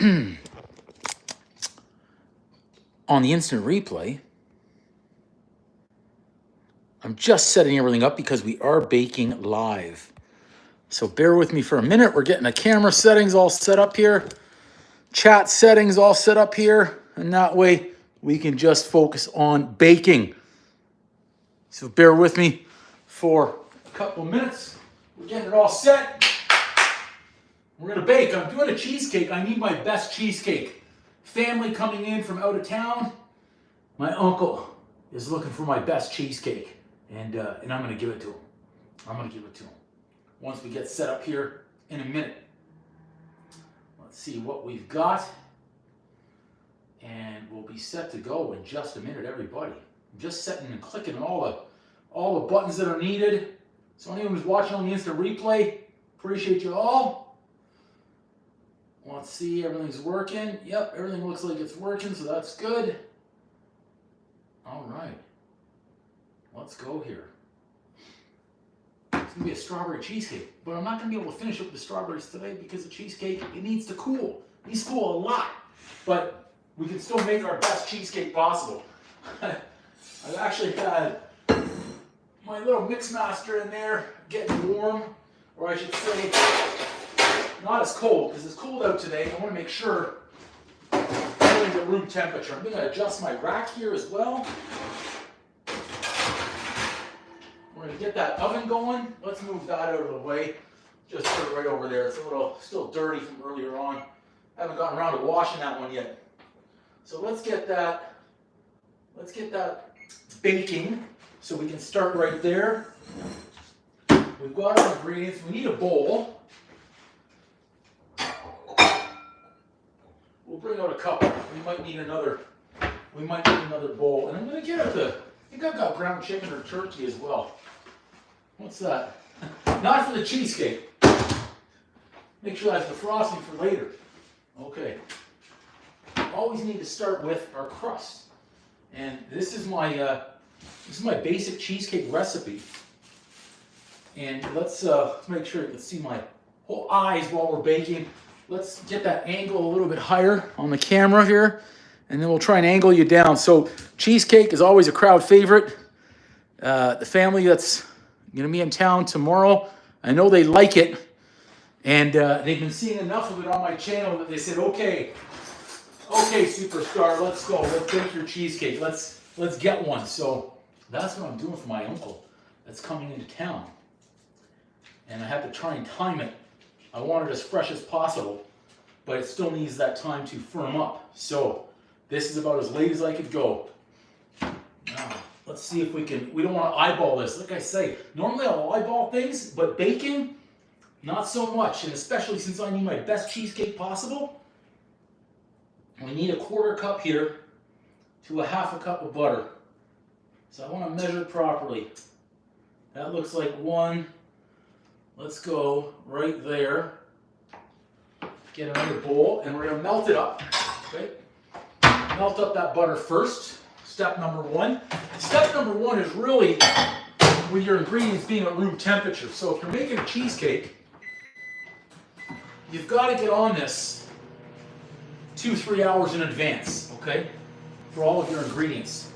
on the instant replay, I'm just setting everything up because we are baking live. So bear with me for a minute. We're getting the camera settings all set up here. Chat settings all set up here. And that way we can just focus on baking. So bear with me for a couple of minutes. We're getting it all set. We're gonna bake. I'm doing a cheesecake. I need my best cheesecake. Family coming in from out of town. My uncle is looking for my best cheesecake. And I'm gonna give it to him. I'm gonna give it to him. Once we get set up here in a minute. Let's see what we've got. And we'll be set to go in just a minute, everybody. I'm just setting and clicking on all the buttons that are needed. So anyone who's watching on the instant replay, appreciate you all. Let's see, everything's working. Yep, everything looks like it's working, so that's good. All right. Let's go here. It's going to be a strawberry cheesecake, but I'm not going to be able to finish it with the strawberries today because the cheesecake, it needs to cool. It needs to cool a lot, but we can still make our best cheesecake possible. I've actually had my little mix master in there getting warm, or I should say, not as cold, because it's cold out today. I want to make sure everything's at room temperature. I'm going to adjust my rack here as well. We're going to get that oven going. Let's move that out of the way. Just put it right over there. It's a little still dirty from earlier on. I haven't gotten around to washing that one yet. So let's get that baking so we can start right there. We've got our ingredients. We need a bowl. We'll bring out a couple. We might need another bowl. And I'm going to get out I think I've got ground chicken or turkey as well. What's that? Not for the cheesecake. Make sure that's the frosting for later. Okay. Always need to start with our crust. And this is my basic cheesecake recipe. And let's make sure you can see my whole eyes while we're baking. Let's get that angle a little bit higher on the camera here. And then we'll try and angle you down. So cheesecake is always a crowd favorite. The family that's going to be in town tomorrow, I know they like it. And they've been seeing enough of it on my channel that they said, okay, superstar, let's go. Let's bake your cheesecake. Let's get one. So that's what I'm doing for my uncle that's coming into town. And I have to try and time it. I want it as fresh as possible, but it still needs that time to firm up. So this is about as late as I could go. Now, let's see if we don't want to eyeball this. Like I say, normally I'll eyeball things, but baking, not so much. And especially since I need my best cheesecake possible, we need a 1/4 cup here to a 1/2 cup of butter. So I want to measure it properly. That looks like 1. Let's go right there. Get another bowl, and we're going to melt it up. Okay? Melt up that butter first. Step number 1. Step number 1 is really with your ingredients being at room temperature. So if you're making a cheesecake, you've got to get on this 2-3 hours in advance, okay? For all of your ingredients.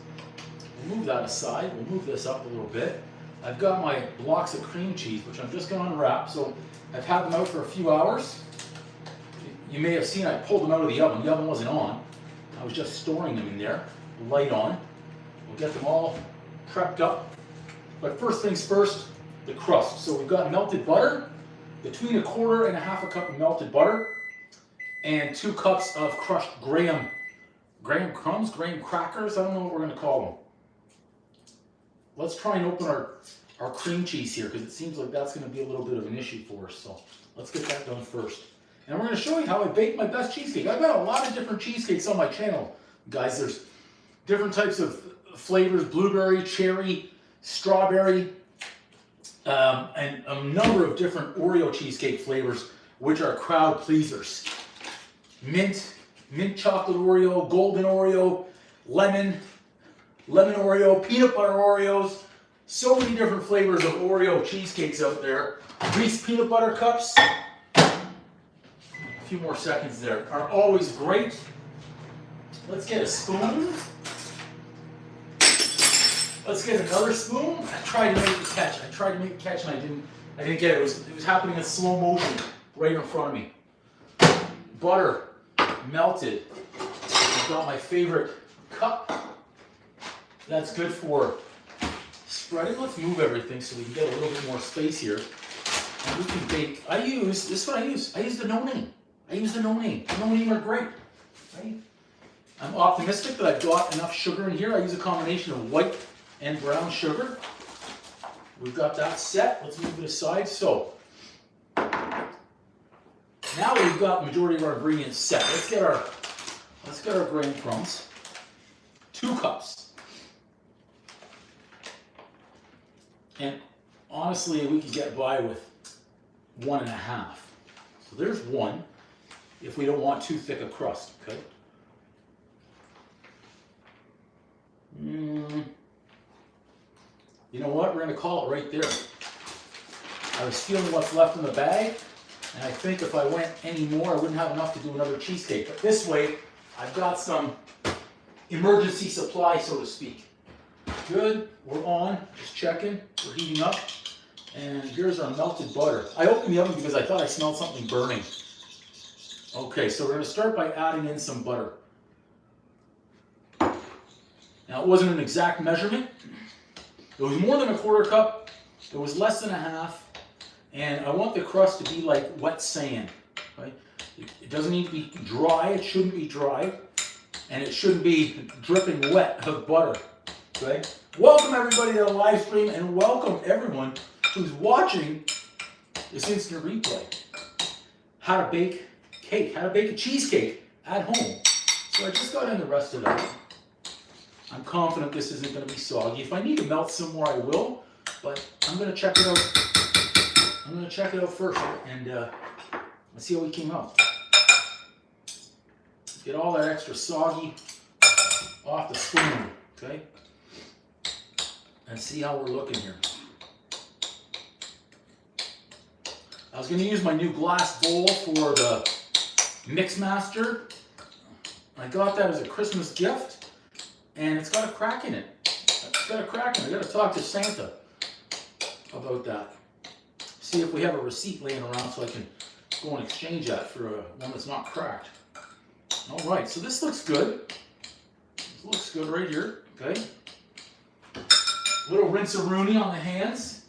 We'll move that aside. We'll move this up a little bit. I've got my blocks of cream cheese, which I'm just going to unwrap. So I've had them out for a few hours. You may have seen I pulled them out of the oven. The oven wasn't on. I was just storing them in there, light on. We'll get them all prepped up. But first things first, the crust. So we've got melted butter, between 1/4 and a 1/2 cup of melted butter, and 2 cups of crushed graham crumbs, graham crackers. I don't know what we're going to call them. Let's try and open our cream cheese here because it seems like that's going to be a little bit of an issue for us. So let's get that done first. And we're going to show you how I bake my best cheesecake. I've got a lot of different cheesecakes on my channel, guys. There's different types of flavors: blueberry, cherry, strawberry, and a number of different Oreo cheesecake flavors, which are crowd pleasers. Mint chocolate Oreo, golden Oreo, lemon Oreo, peanut butter Oreos. So many different flavors of Oreo cheesecakes out there. Reese peanut butter cups. A few more seconds there are always great. Let's get a spoon. Let's get another spoon. I tried to make the catch. And I didn't get it. It was happening in slow motion right in front of me. Butter melted. I've got my favorite cup. That's good for spreading. Let's move everything so we can get a little bit more space here. And we can bake. This is what I use. I use the no-name. The no-name are great. Right? I'm optimistic that I've got enough sugar in here. I use a combination of white and brown sugar. We've got that set. Let's move it aside. So, now we've got the majority of our ingredients set. Let's get our grain crumbs. 2 cups. And honestly, we could get by with 1.5. So there's 1, if we don't want too thick a crust, okay? You know what? We're going to call it right there. I was feeling what's left in the bag, and I think if I went any more, I wouldn't have enough to do another cheesecake. But this way, I've got some emergency supply, so to speak. Good, we're on, just checking, we're heating up. And here's our melted butter. I opened the oven because I thought I smelled something burning. Okay, so we're going to start by adding in some butter. Now, it wasn't an exact measurement. It was more than 1/4 cup. It was less than 1/2. And I want the crust to be like wet sand. Right? It doesn't need to be dry. It shouldn't be dry. And it shouldn't be dripping wet of butter. Okay? Welcome everybody to the live stream, and welcome everyone who's watching this instant replay. How to bake cake, how to bake a cheesecake at home. So I just got in the rest of that. I'm confident this isn't going to be soggy. If I need to melt some more, I will, but I'm going to check it out. I'm going to check it out first, and let's see how we came out. Get all that extra soggy off the spoon, okay? And see how we're looking here. I was going to use my new glass bowl for the Mix Master. I got that as a Christmas gift, and it's got a crack in it. I got to talk to Santa about that. See if we have a receipt laying around so I can go and exchange that for one that's not cracked. All right, so this looks good. This looks good right here, okay? Little rinse-a-rooney on the hands.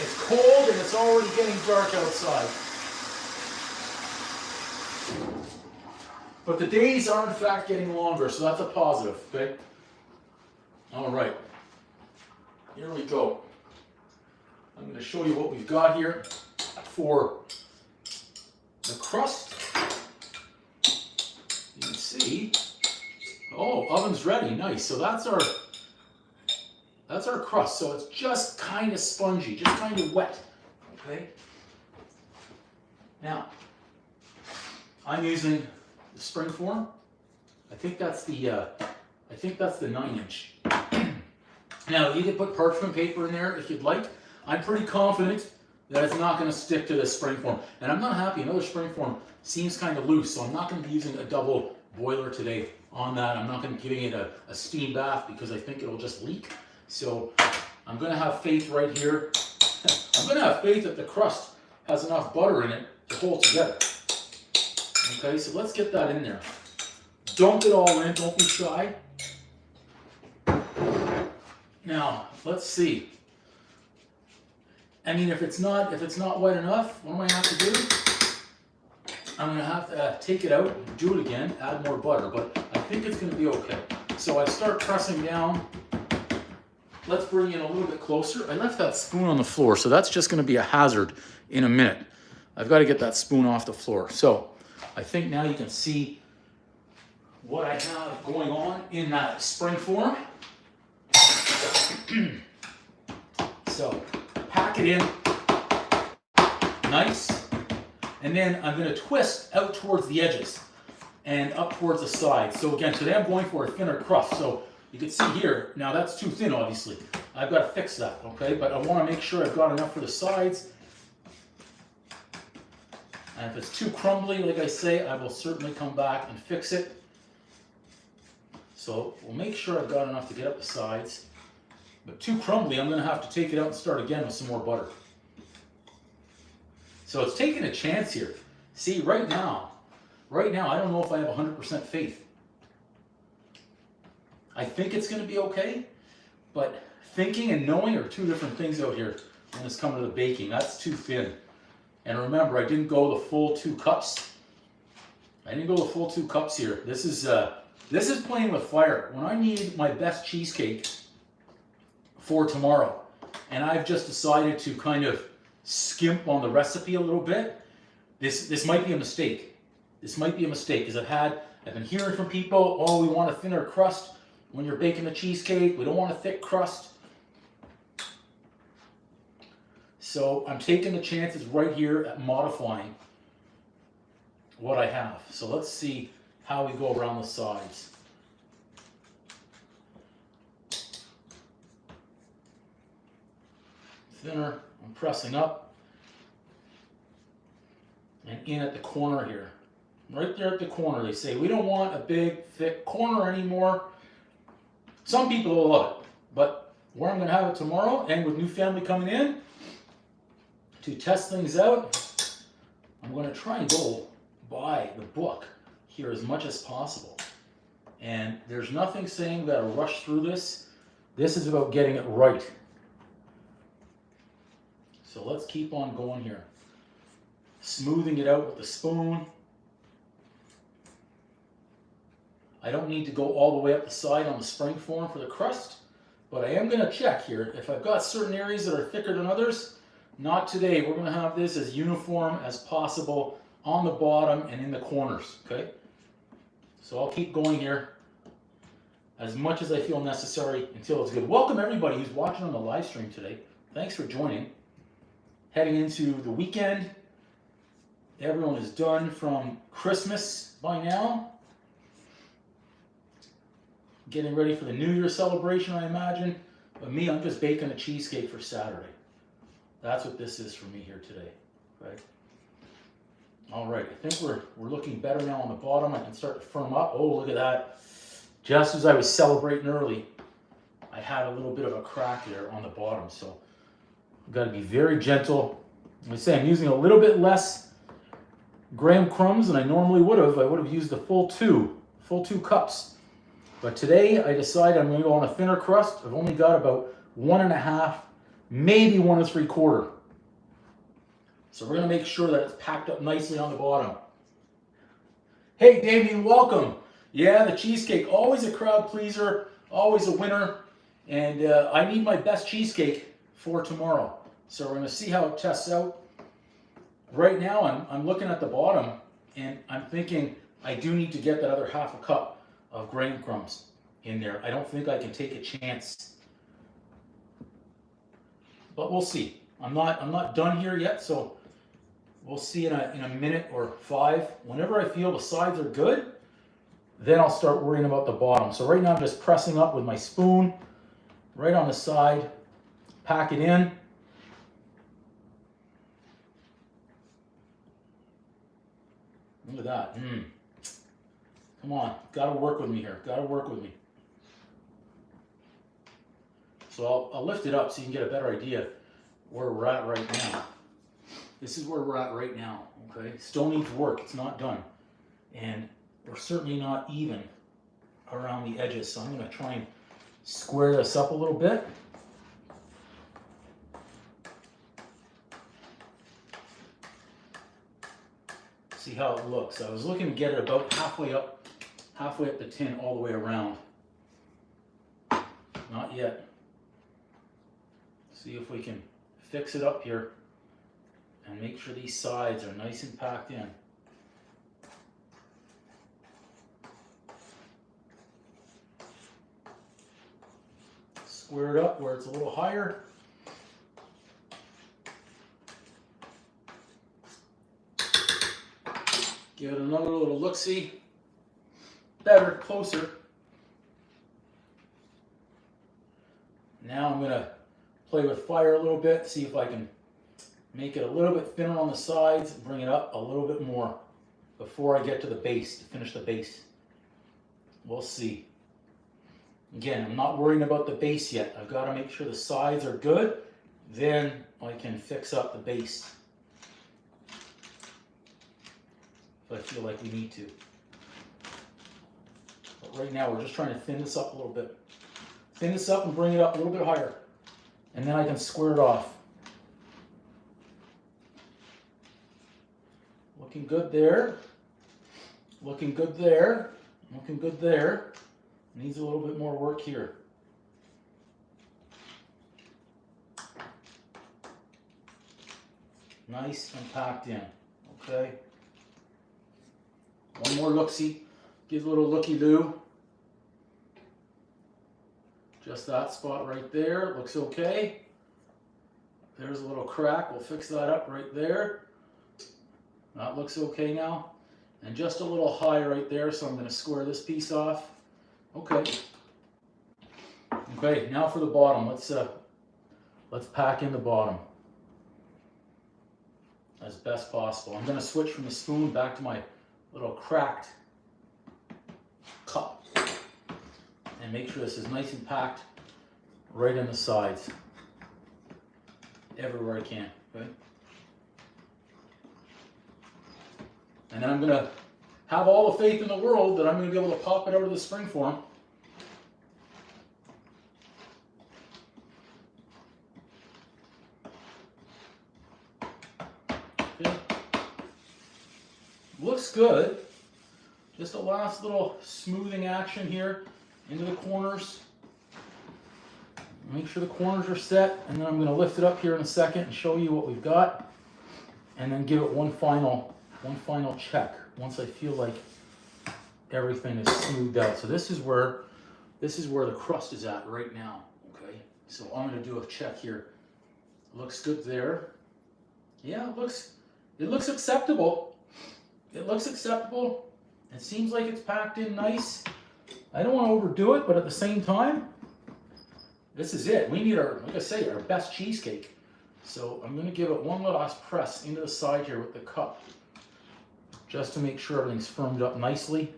It's cold and it's already getting dark outside. But the days are in fact getting longer, so that's a positive, okay? All right, here we go. I'm going to show you what we've got here for the crust. You can see, oh, oven's ready, nice. So that's our crust. So it's just kind of spongy, just kind of wet, okay? Now, I'm using the springform. I think that's the 9-inch. Now, you can put parchment paper in there if you'd like. I'm pretty confident that it's not going to stick to the springform. And I'm not happy. Another springform seems kind of loose, so I'm not going to be using a double boiler today on that. I'm not going to be giving it a steam bath because I think it'll just leak. So I'm going to have faith right here. I'm going to have faith that the crust has enough butter in it to hold together. Okay, so let's get that in there. Dump it all in. Don't be shy. Now, let's see. I mean, if it's not wet enough, what am I going to have to do? I'm going to have to take it out, do it again, add more butter, but I think it's going to be okay. So I start pressing down. Let's bring it a little bit closer. I left that spoon on the floor, so that's just going to be a hazard in a minute. I've got to get that spoon off the floor. So I think now you can see what I have going on in that springform. So pack it in nice, and then I'm going to twist out towards the edges and up towards the sides. So again, today I'm going for a thinner crust. So you can see here, now that's too thin obviously. I've got to fix that, okay? But I want to make sure I've got enough for the sides. And if it's too crumbly, like I say, I will certainly come back and fix it. So we'll make sure I've got enough to get up the sides. But too crumbly, I'm going to have to take it out and start again with some more butter. So it's taking a chance here. See, right now, I don't know if I have 100% faith. I think it's going to be okay, but thinking and knowing are two different things out here when it's coming to the baking. That's too thin. And remember, I didn't go the full 2 cups. I didn't go the full 2 cups here. This is playing with fire. When I need my best cheesecake for tomorrow, and I've just decided to kind of skimp on the recipe a little bit, this might be a mistake. This might be a mistake because I've been hearing from people, oh, we want a thinner crust when you're baking the cheesecake. We don't want a thick crust. So I'm taking the chances right here at modifying what I have. So let's see how we go around the sides. Thinner, I'm pressing up and in at the corner here. Right there at the corner, they say we don't want a big, thick corner anymore. Some people will love it, but where I'm going to have it tomorrow, and with new family coming in to test things out, I'm going to try and go by the book here as much as possible. And there's nothing saying that I rush through this. This is about getting it right. So let's keep on going here. Smoothing it out with the spoon. I don't need to go all the way up the side on the spring form for the crust, but I am going to check here. If I've got certain areas that are thicker than others, not today. We're going to have this as uniform as possible on the bottom and in the corners, okay? So I'll keep going here as much as I feel necessary until it's good. Welcome everybody who's watching on the live stream today. Thanks for joining. Heading into the weekend. Everyone is done from Christmas by now. Getting ready for the New Year celebration, I imagine. But me, I'm just baking a cheesecake for Saturday. That's what this is for me here today. Right? All right, I think we're looking better now on the bottom. I can start to firm up. Oh, look at that. Just as I was celebrating early, I had a little bit of a crack there on the bottom. So I've got to be very gentle. I say I'm using a little bit less graham crumbs than I normally would have. I would have used the full two cups. But today I decided I'm going to go on a thinner crust. I've only got about 1.5, maybe 1 3/4. So we're going to make sure that it's packed up nicely on the bottom. Hey, Damien, welcome. Yeah, the cheesecake, always a crowd pleaser, always a winner. And I need my best cheesecake for tomorrow. So we're going to see how it tests out. Right now, I'm looking at the bottom, and I'm thinking I do need to get that other 1/2 cup of graham crumbs in there. I don't think I can take a chance. But we'll see. I'm not done here yet, so we'll see in a minute or 5. Whenever I feel the sides are good, then I'll start worrying about the bottom. So right now I'm just pressing up with my spoon right on the side, pack it in. Look at that. Come on, gotta work with me here. Gotta work with me. So I'll lift it up so you can get a better idea where we're at right now. This is where we're at right now, okay? Still needs work, it's not done. And we're certainly not even around the edges, so I'm gonna try and square this up a little bit. See how it looks. I was looking to get it about halfway up the tin all the way around. Not yet. See if we can fix it up here and make sure these sides are nice and packed in. Square it up where it's a little higher. Give it another little look-see. Better, closer. Now I'm gonna play with fire a little bit, see if I can make it a little bit thinner on the sides, bring it up a little bit more before I get to the base, to finish the base. We'll see. Again, I'm not worrying about the base yet. I've got to make sure the sides are good, then I can fix up the base if I feel like we need to. But right now we're just trying to thin this up a little bit. Thin this up and bring it up a little bit higher. And then I can square it off. Looking good there. Looking good there. Looking good there. Needs a little bit more work here. Nice and packed in. Okay. One more look-see. Give a little looky-loo. Just that spot right there. Looks okay. There's a little crack. We'll fix that up right there. That looks okay now. And just a little high right there, so I'm going to square this piece off. Okay. Okay, now for the bottom. Let's pack in the bottom as best possible. I'm going to switch from the spoon back to my little cracked cup and make sure this is nice and packed right in the sides, everywhere I can. Okay. And then I'm going to have all the faith in the world that I'm going to be able to pop it out of the spring form. Okay. Looks good. Just a last little smoothing action here into the corners. Make sure the corners are set, and then I'm going to lift it up here in a second and show you what we've got, and then give it one final check once I feel like everything is smoothed out. So this is where the crust is at right now. Okay, so I'm going to do a check here. Looks good there. Yeah, it looks acceptable. It looks acceptable. It seems like it's packed in nice. I don't want to overdo it, but at the same time, this is it. We need like I say, our best cheesecake. So I'm going to give it one last press into the side here with the cup, just to make sure everything's firmed up nicely.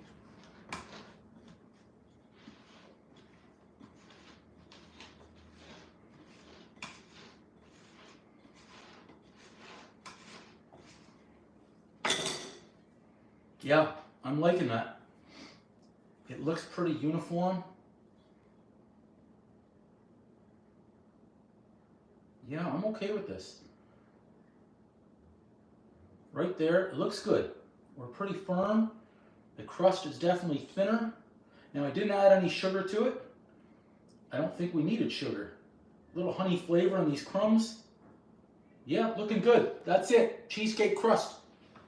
Yeah, I'm liking that. It looks pretty uniform. Yeah, I'm okay with this. Right there, it looks good. We're pretty firm. The crust is definitely thinner. Now, I didn't add any sugar to it. I don't think we needed sugar. A little honey flavor in these crumbs. Yeah, looking good. That's it. Cheesecake crust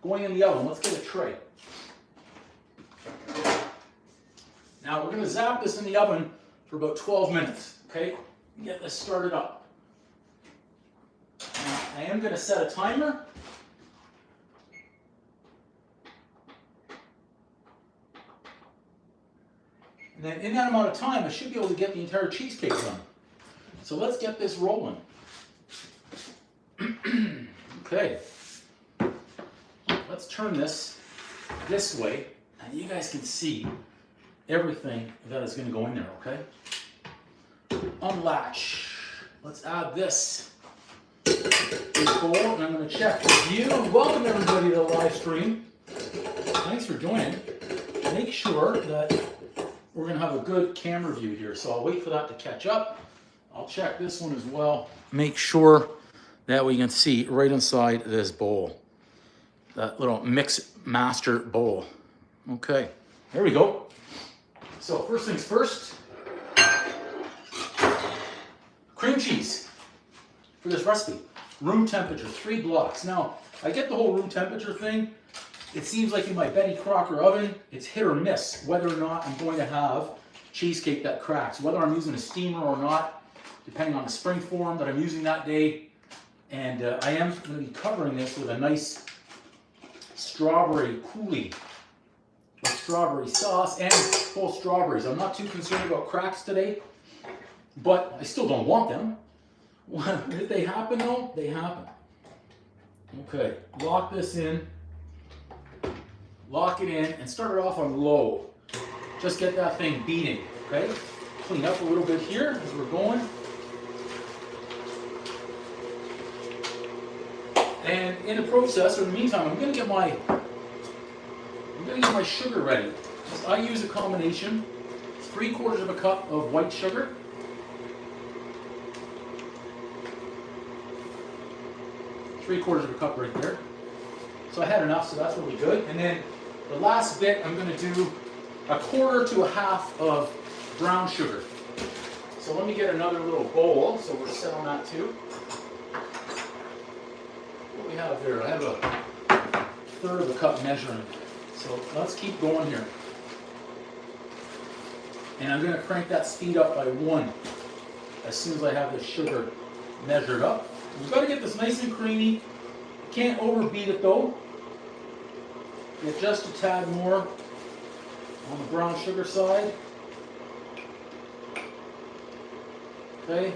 going in the oven. Let's get a tray. Now, we're going to zap this in the oven for about 12 minutes. Okay? Get this started up. Now, I am going to set a timer. And then in that amount of time, I should be able to get the entire cheesecake done. So let's get this rolling. Okay. Let's turn this way, and you guys can see everything that is going to go in there, okay? Unlatch. Let's add this bowl, and I'm going to check with you. Welcome everybody to the live stream. Thanks for joining. Make sure that we're going to have a good camera view here, so I'll wait for that to catch up. I'll check this one as well. Make sure that we can see right inside this bowl, that little mix master bowl. Okay, there we go. So first things first, cream cheese for this recipe. Room temperature, 3 blocks. Now, I get the whole room temperature thing. It seems like in my Betty Crocker oven, it's hit or miss whether or not I'm going to have cheesecake that cracks, whether I'm using a steamer or not, depending on the spring form that I'm using that day. And I am going to be covering this with a nice strawberry coulis with strawberry sauce and whole strawberries. I'm not too concerned about cracks today. but I still don't want them. If they happen though, they happen. Okay, lock this in, lock it in, and start it off on low. Just get that thing beating, okay? Clean up a little bit here as we're going. And in the process, or in the meantime, I'm gonna get my sugar ready. I use a combination, 3/4 of a cup of white sugar, 3/4 of a cup right there. So I had enough, so that's really good. And then the last bit, I'm going to do 1/4 to 1/2 of brown sugar. So let me get another little bowl, so we're set on that too. What do we have here? I have a 1/3 of a cup measuring. So let's keep going here. And I'm going to crank that speed up by 1 as soon as I have the sugar measured up. We've got to get this nice and creamy. Can't overbeat it though. Get just a tad more on the brown sugar side. Okay.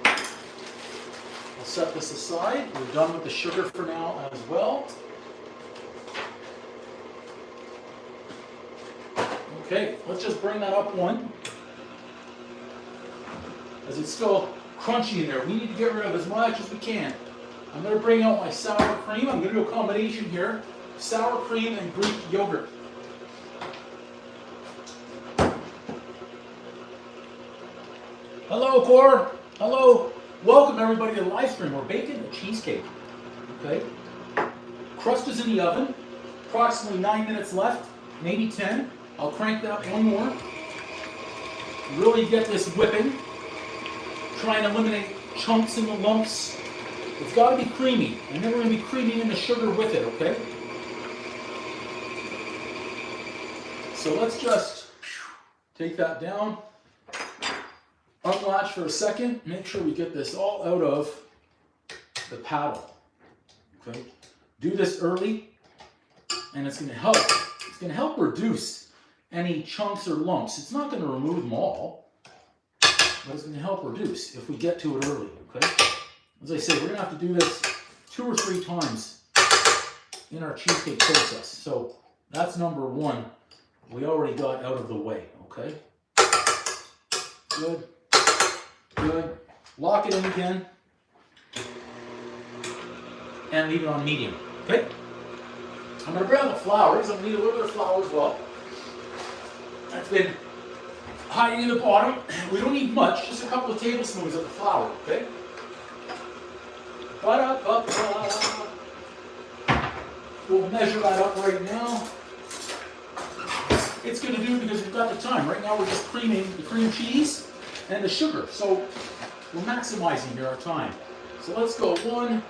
I'll set this aside. We're done with the sugar for now as well. Okay, let's just bring that up 1. As it's still crunchy in there. We need to get rid of as much as we can. I'm going to bring out my sour cream. I'm going to do a combination here. Sour cream and Greek yogurt. Hello, Core. Hello. Welcome everybody to the live stream. We're baking a cheesecake. Okay. Crust is in the oven. Approximately 9 minutes left, maybe 10. I'll crank that 1 more. Really get this whipping. Try and eliminate chunks and the lumps. It's got to be creamy, and then we're going to be creaming in the sugar with it, okay? So let's just take that down, unlatch for a second, make sure we get this all out of the paddle, okay? Do this early, and it's going to help. It's going to help reduce any chunks or lumps. It's not going to remove them all, but it's going to help reduce if we get to it early, okay? As I say, we're going to have to do this 2 or 3 times in our cheesecake process. So that's number 1 we already got out of the way, okay? Good, good. Lock it in again and leave it on medium, okay? I'm going to bring out the flour because I'm going to need a little bit of flour as well. That's been hiding in the bottom. We don't need much, just a couple of tablespoons of the flour, okay? We'll measure that up right now. It's going to do because we've got the time. Right now we're just creaming the cream cheese and the sugar. So we're maximizing here our time. So let's go 1.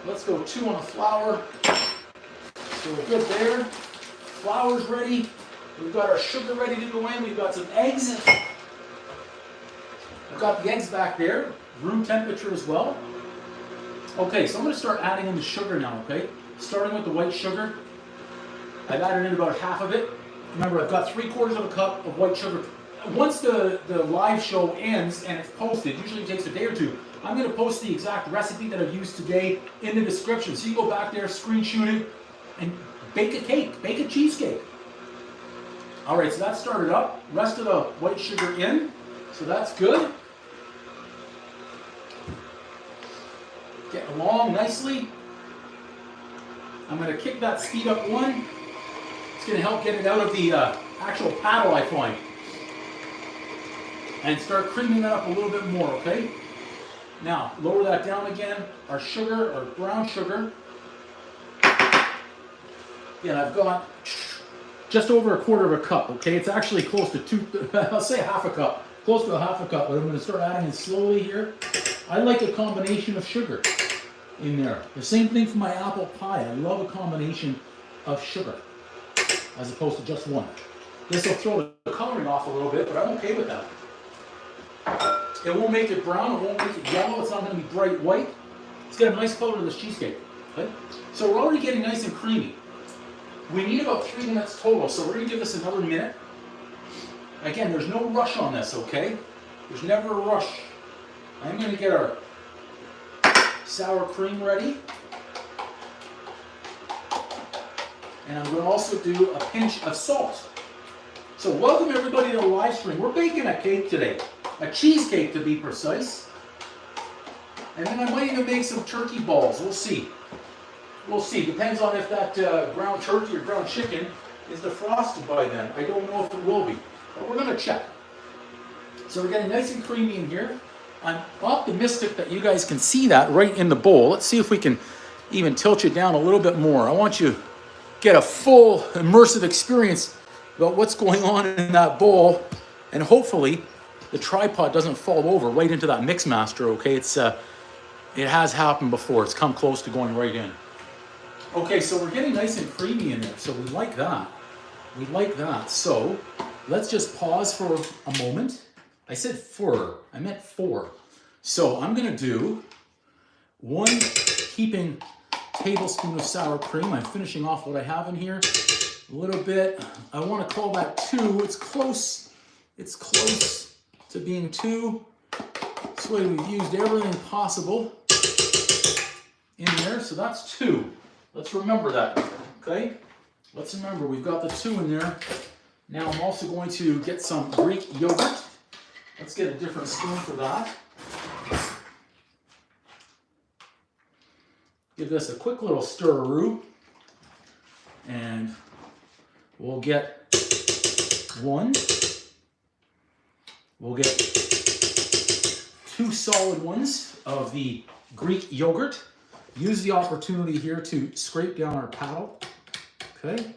Let's go 2 on the flour. So we're good there. Flour's ready. We've got our sugar ready to go in. We've got some eggs. We've got the eggs back there. Room temperature as well. Okay, so I'm going to start adding in the sugar now, okay? Starting with the white sugar. I've added in about 1/2 of it. Remember, I've got 3/4 of a cup of white sugar. Once the live show ends and it's posted, usually it takes a day or 2, I'm going to post the exact recipe that I've used today in the description. So you go back there, screenshot it, and bake a cake, bake a cheesecake. All right, so that started up. Rest of the white sugar in, so that's good. Get along nicely. I'm going to kick that speed up 1. It's going to help get it out of the actual paddle, I find. And start creaming that up a little bit more, okay? Now, lower that down again. Our sugar, our brown sugar. Yeah, I've got just over 1/4 of a cup, okay? It's actually close to 2, I'll say 1/2 a cup. Close to 1/2 a cup, but I'm going to start adding it slowly here. I like a combination of sugar in there. The same thing for my apple pie. I love a combination of sugar as opposed to just 1. This will throw the coloring off a little bit, but I'm okay with that. It won't make it brown, it won't make it yellow, it's not going to be bright white. It's got a nice color to this cheesecake. Okay? So we're already getting nice and creamy. We need about 3 minutes total, so we're going to give this another minute. Again, there's no rush on this, okay? There's never a rush. I'm going to get our sour cream ready. And I'm going to also do a pinch of salt. So welcome everybody to the live stream. We're baking a cake today. A cheesecake to be precise. And then I might even make some turkey balls. We'll see. We'll see. Depends on if that ground turkey or ground chicken is defrosted by then. I don't know if it will be. But we're going to check. So we're getting nice and creamy in here. I'm optimistic that you guys can see that right in the bowl. Let's see if we can even tilt you down a little bit more. I want you to get a full immersive experience about what's going on in that bowl. And hopefully the tripod doesn't fall over right into that mix master, okay? It has happened before. It's come close to going right in. Okay, so we're getting nice and creamy in there. So we like that. We like that. So let's just pause for a moment. I said four. I meant four. So I'm going to do 1 heaping tablespoon of sour cream. I'm finishing off what I have in here. A little bit. I want to call that 2. It's close. It's close to being 2. This way we've used everything possible in there. So that's 2. Let's remember that. Okay? Let's remember we've got the 2 in there. Now I'm also going to get some Greek yogurt. Let's get a different spoon for that. Give this a quick little stir-a-roo. And we'll get 1. We'll get 2 solid ones of the Greek yogurt. Use the opportunity here to scrape down our paddle. Okay.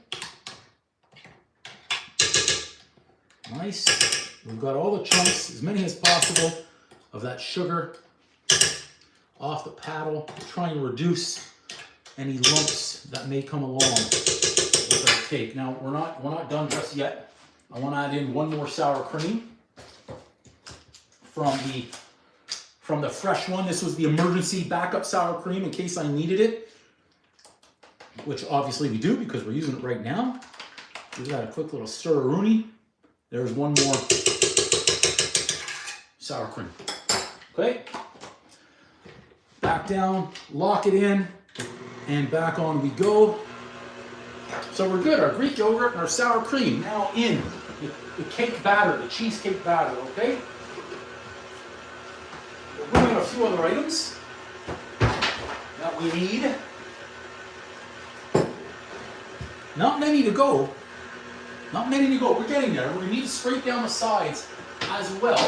Nice. We've got all the chunks, as many as possible, of that sugar off the paddle, trying to reduce any lumps that may come along with our cake. Now we're not done just yet. I want to add in 1 more sour cream from the fresh one. This was the emergency backup sour cream in case I needed it, which obviously we do because we're using it right now. Give that a quick little stir-a-rooney. There's 1 more sour cream. Okay. Back down, lock it in, and back on we go. So we're good. Our Greek yogurt and our sour cream now in the cake batter, the cheesecake batter, okay? We're bringing in a few other items that we need. Not many to go. Not many to go. We're getting there. We need to scrape down the sides as well.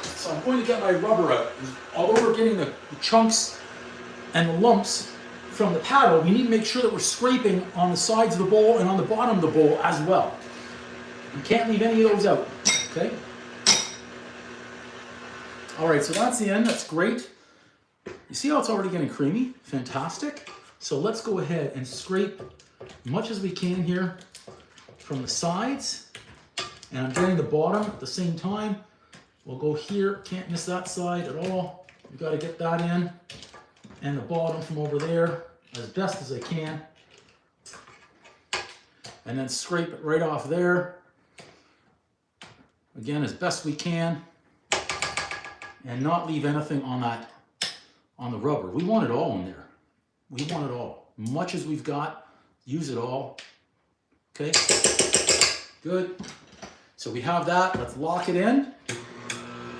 So I'm going to get my rubber out. Although we're getting the chunks and the lumps from the paddle, we need to make sure that we're scraping on the sides of the bowl and on the bottom of the bowl as well. You can't leave any of those out, okay? All right, so that's the end. That's great. You see how it's already getting creamy? Fantastic. So let's go ahead and scrape as much as we can here from the sides. And I'm getting the bottom at the same time. We'll go here, can't miss that side at all. We've got to get that in. And the bottom from over there as best as I can. And then scrape it right off there. Again, as best we can. And not leave anything on the rubber. We want it all in there. We want it all. Much as we've got, use it all. Okay, good. So we have that, let's lock it in.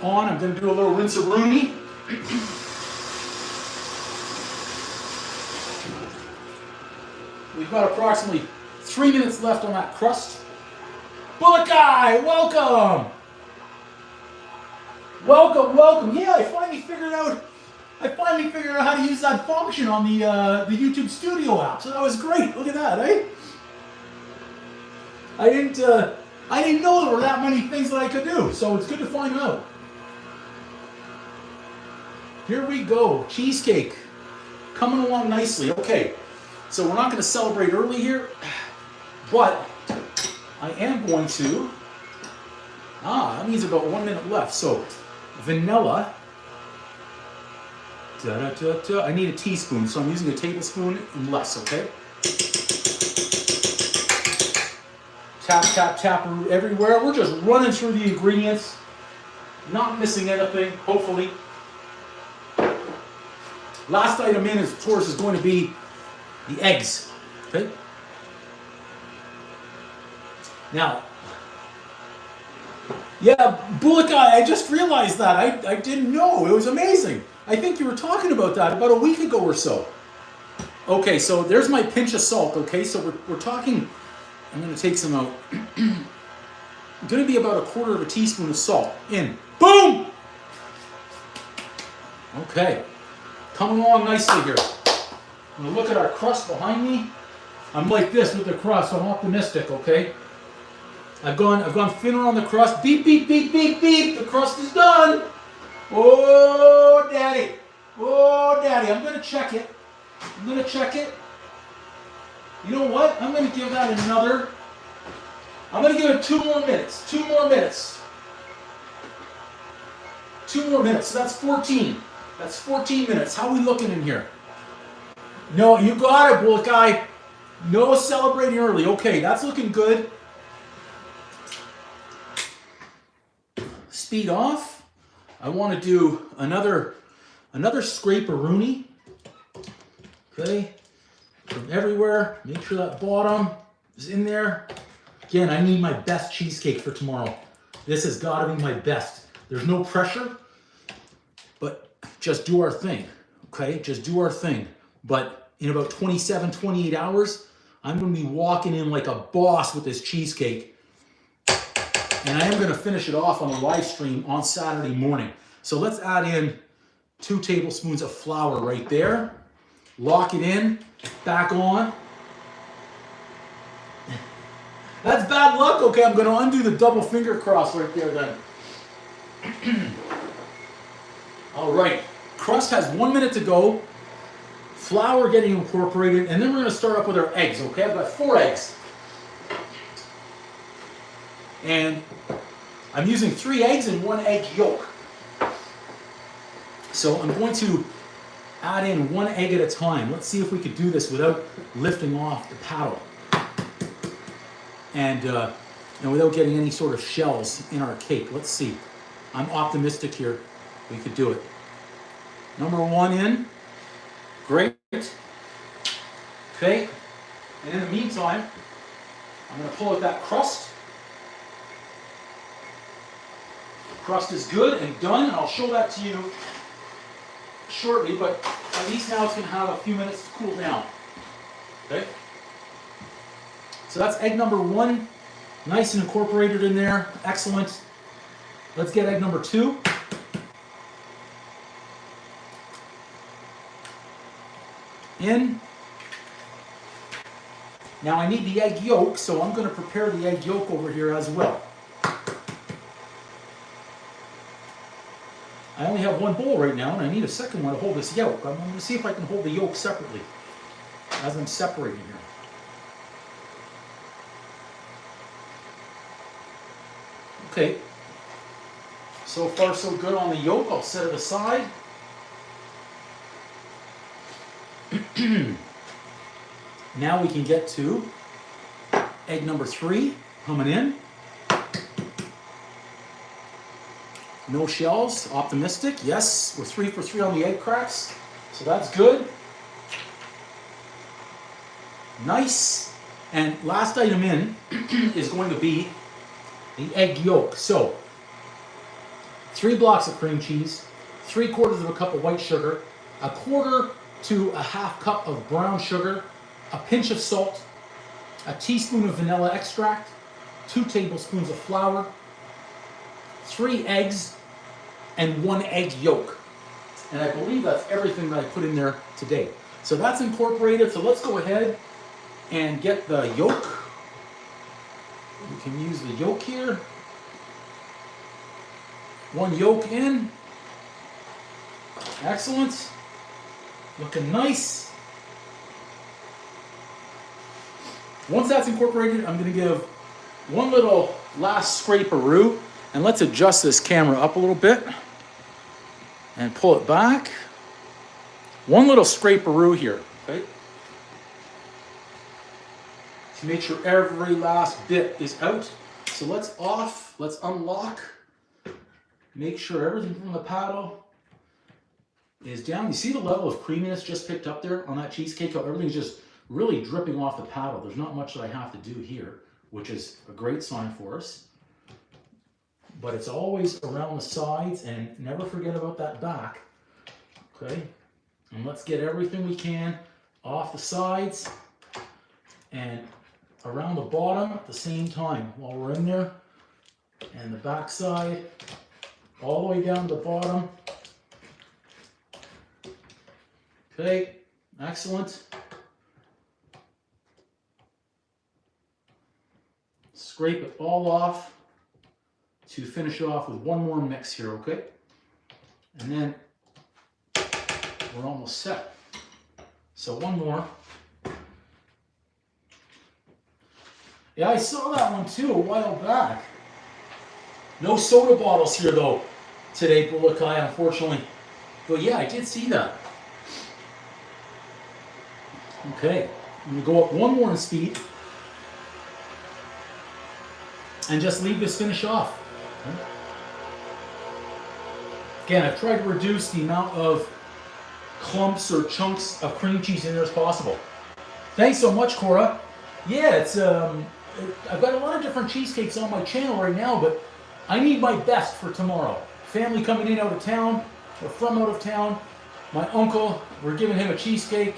I'm gonna do a little rinse-a-rooney. We've got approximately 3 minutes left on that crust. Bullet guy, welcome! Welcome, welcome. Yeah, I finally figured out how to use that function on the YouTube Studio app. So that was great. Look at that, eh? I didn't know there were that many things that I could do. So it's good to find out. Here we go. Cheesecake. Coming along nicely. Okay. So we're not going to celebrate early here, but I am going to. That means about 1 minute left. So vanilla. I need a teaspoon, so I'm using a tablespoon and less, okay? Tap, tap, tap everywhere. We're just running through the ingredients, not missing anything, hopefully. Last item in, of course, is going to be the eggs. Okay? Now, yeah, Bullock, I just realized that. I didn't know. It was amazing. I think you were talking about that about a week ago or so. Okay, so there's my pinch of salt, okay? So we're talking, I'm going to take some out. Going to be about 1/4 teaspoon of salt in. Boom! Okay, coming along nicely here. I'm going to look at our crust behind me. I'm like this with the crust. I'm optimistic, okay? I've gone thinner on the crust. Beep, beep, beep, beep, beep. The crust is done. Oh, daddy. Oh, daddy. I'm going to check it. I'm going to check it. You know what? I'm going to give that another. I'm going to give it 2 more minutes. 2 more minutes. 2 more minutes. So that's 14. That's 14 minutes. How are we looking in here? No, you got it, Bullock guy. No celebrating early. Okay, that's looking good. Speed off. I want to do another scrape-a-rooney. Okay, from everywhere. Make sure that bottom is in there. Again, I need my best cheesecake for tomorrow. This has got to be my best. There's no pressure, but just do our thing. Okay, just do our thing. But in about 27, 28 hours, I'm going to be walking in like a boss with this cheesecake. And I am going to finish it off on a live stream on Saturday morning. So let's add in 2 tablespoons of flour right there. Lock it in, back on. That's bad luck. Okay, I'm going to undo the double finger cross right there then. All right, crust has 1 minute to go. Flour getting incorporated, and then we're going to start up with our eggs, okay? I've got 4 eggs. And I'm using 3 eggs and 1 egg yolk. So I'm going to add in 1 egg at a time. Let's see if we could do this without lifting off the paddle. And without getting any sort of shells in our cake. Let's see. I'm optimistic here. We could do it. Number 1 in. Great. Okay. And in the meantime, I'm going to pull out that crust. The crust is good and done, and I'll show that to you shortly, but at least now it's going to have a few minutes to cool down. Okay? So that's egg number 1. Nice and incorporated in there. Excellent. Let's get egg number 2. In. Now I need the egg yolk, so I'm going to prepare the egg yolk over here as well. I only have 1 bowl right now, and I need a second one to hold this yolk. I'm going to see if I can hold the yolk separately as I'm separating here. Okay. So far so good on the yolk. I'll set it aside. Now we can get to egg number 3 coming in. No shells, optimistic. Yes, we're 3 for 3 on the egg cracks, so that's good. Nice. And last item in is going to be the egg yolk. So 3 blocks of cream cheese, 3/4 cup of white sugar, 1/4 to 1/2 cup of brown sugar, a pinch of salt, a teaspoon of vanilla extract, 2 tablespoons of flour, 3 eggs, and 1 egg yolk. And I believe that's everything that I put in there today. So that's incorporated. So let's go ahead and get the yolk. We can use the yolk here. 1 yolk in. Excellent. Looking nice. Once that's incorporated, I'm going to give 1 little last scrape-a-roo. And let's adjust this camera up a little bit and pull it back. 1 little scrape-a-roo here, okay? to make sure every last bit is out. So let's unlock, make sure everything from the paddle is down. You see the level of creaminess just picked up there on that cheesecake? How everything's just really dripping off the paddle. There's not much that I have to do here, which is a great sign for us. But it's always around the sides, and never forget about that back. Okay, and let's get everything we can off the sides and around the bottom at the same time while we're in there, and the back side all the way down to the bottom. Okay, excellent. Scrape it all off to finish off with one more mix here, okay? And then we're almost set. So one more. Yeah, I saw that one too a while back. No soda bottles here though today, Bulakai, unfortunately. But yeah, I did see that. Okay, I'm gonna go up one more in speed and just leave this finish off. Again, I've tried to reduce the amount of clumps or chunks of cream cheese in there as possible. Thanks so much, Cora. Yeah, it's I've got a lot of different cheesecakes on my channel right now, but I need my best for tomorrow. Family coming in out of town, or from out of town. My uncle, we're giving him a cheesecake.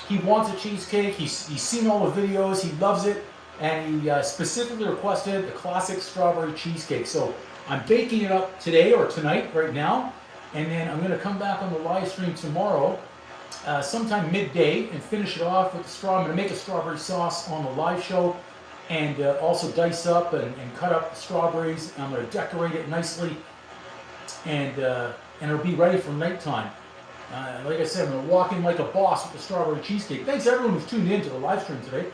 He wants a cheesecake. He's seen all the videos. He loves it. And he specifically requested the classic strawberry cheesecake. So I'm baking it up today or tonight, right now. And then I'm going to come back on the live stream tomorrow, sometime midday, and finish it off with the straw. I'm going to make a strawberry sauce on the live show, and also dice up and cut up the strawberries. I'm going to decorate it nicely, and it'll be ready for nighttime. Like I said, I'm going to walk in like a boss with the strawberry cheesecake. Thanks everyone who's tuned in to the live stream today,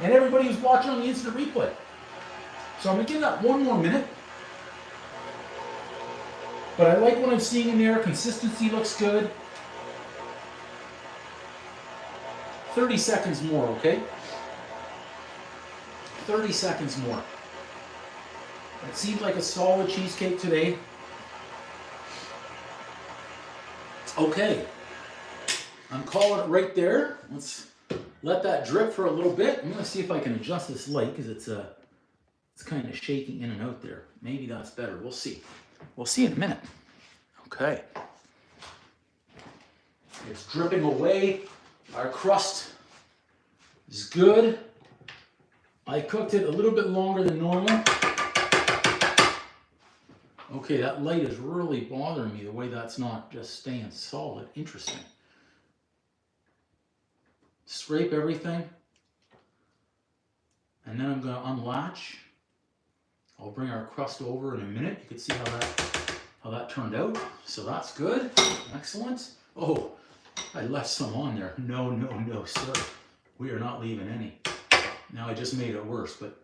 and everybody who's watching on the instant replay. So I'm going to give that one more minute. But I like what I'm seeing in there. Consistency looks good. 30 seconds more, okay? 30 seconds more. It seems like a solid cheesecake today. Okay. I'm calling it right there. Let's let that drip for a little bit. I'm going to see if I can adjust this light because it's kind of shaking in and out there. Maybe that's better. We'll see. We'll see in a minute. Okay. It's dripping away. Our crust is good. I cooked it a little bit longer than normal. Okay, that light is really bothering me, the way that's not just staying solid. Interesting. Scrape everything. And then I'm going to unlatch. I'll bring our crust over in a minute. You can see how that turned out. So that's good. Excellent. Oh, I left some on there. No, sir. We are not leaving any. Now I just made it worse, but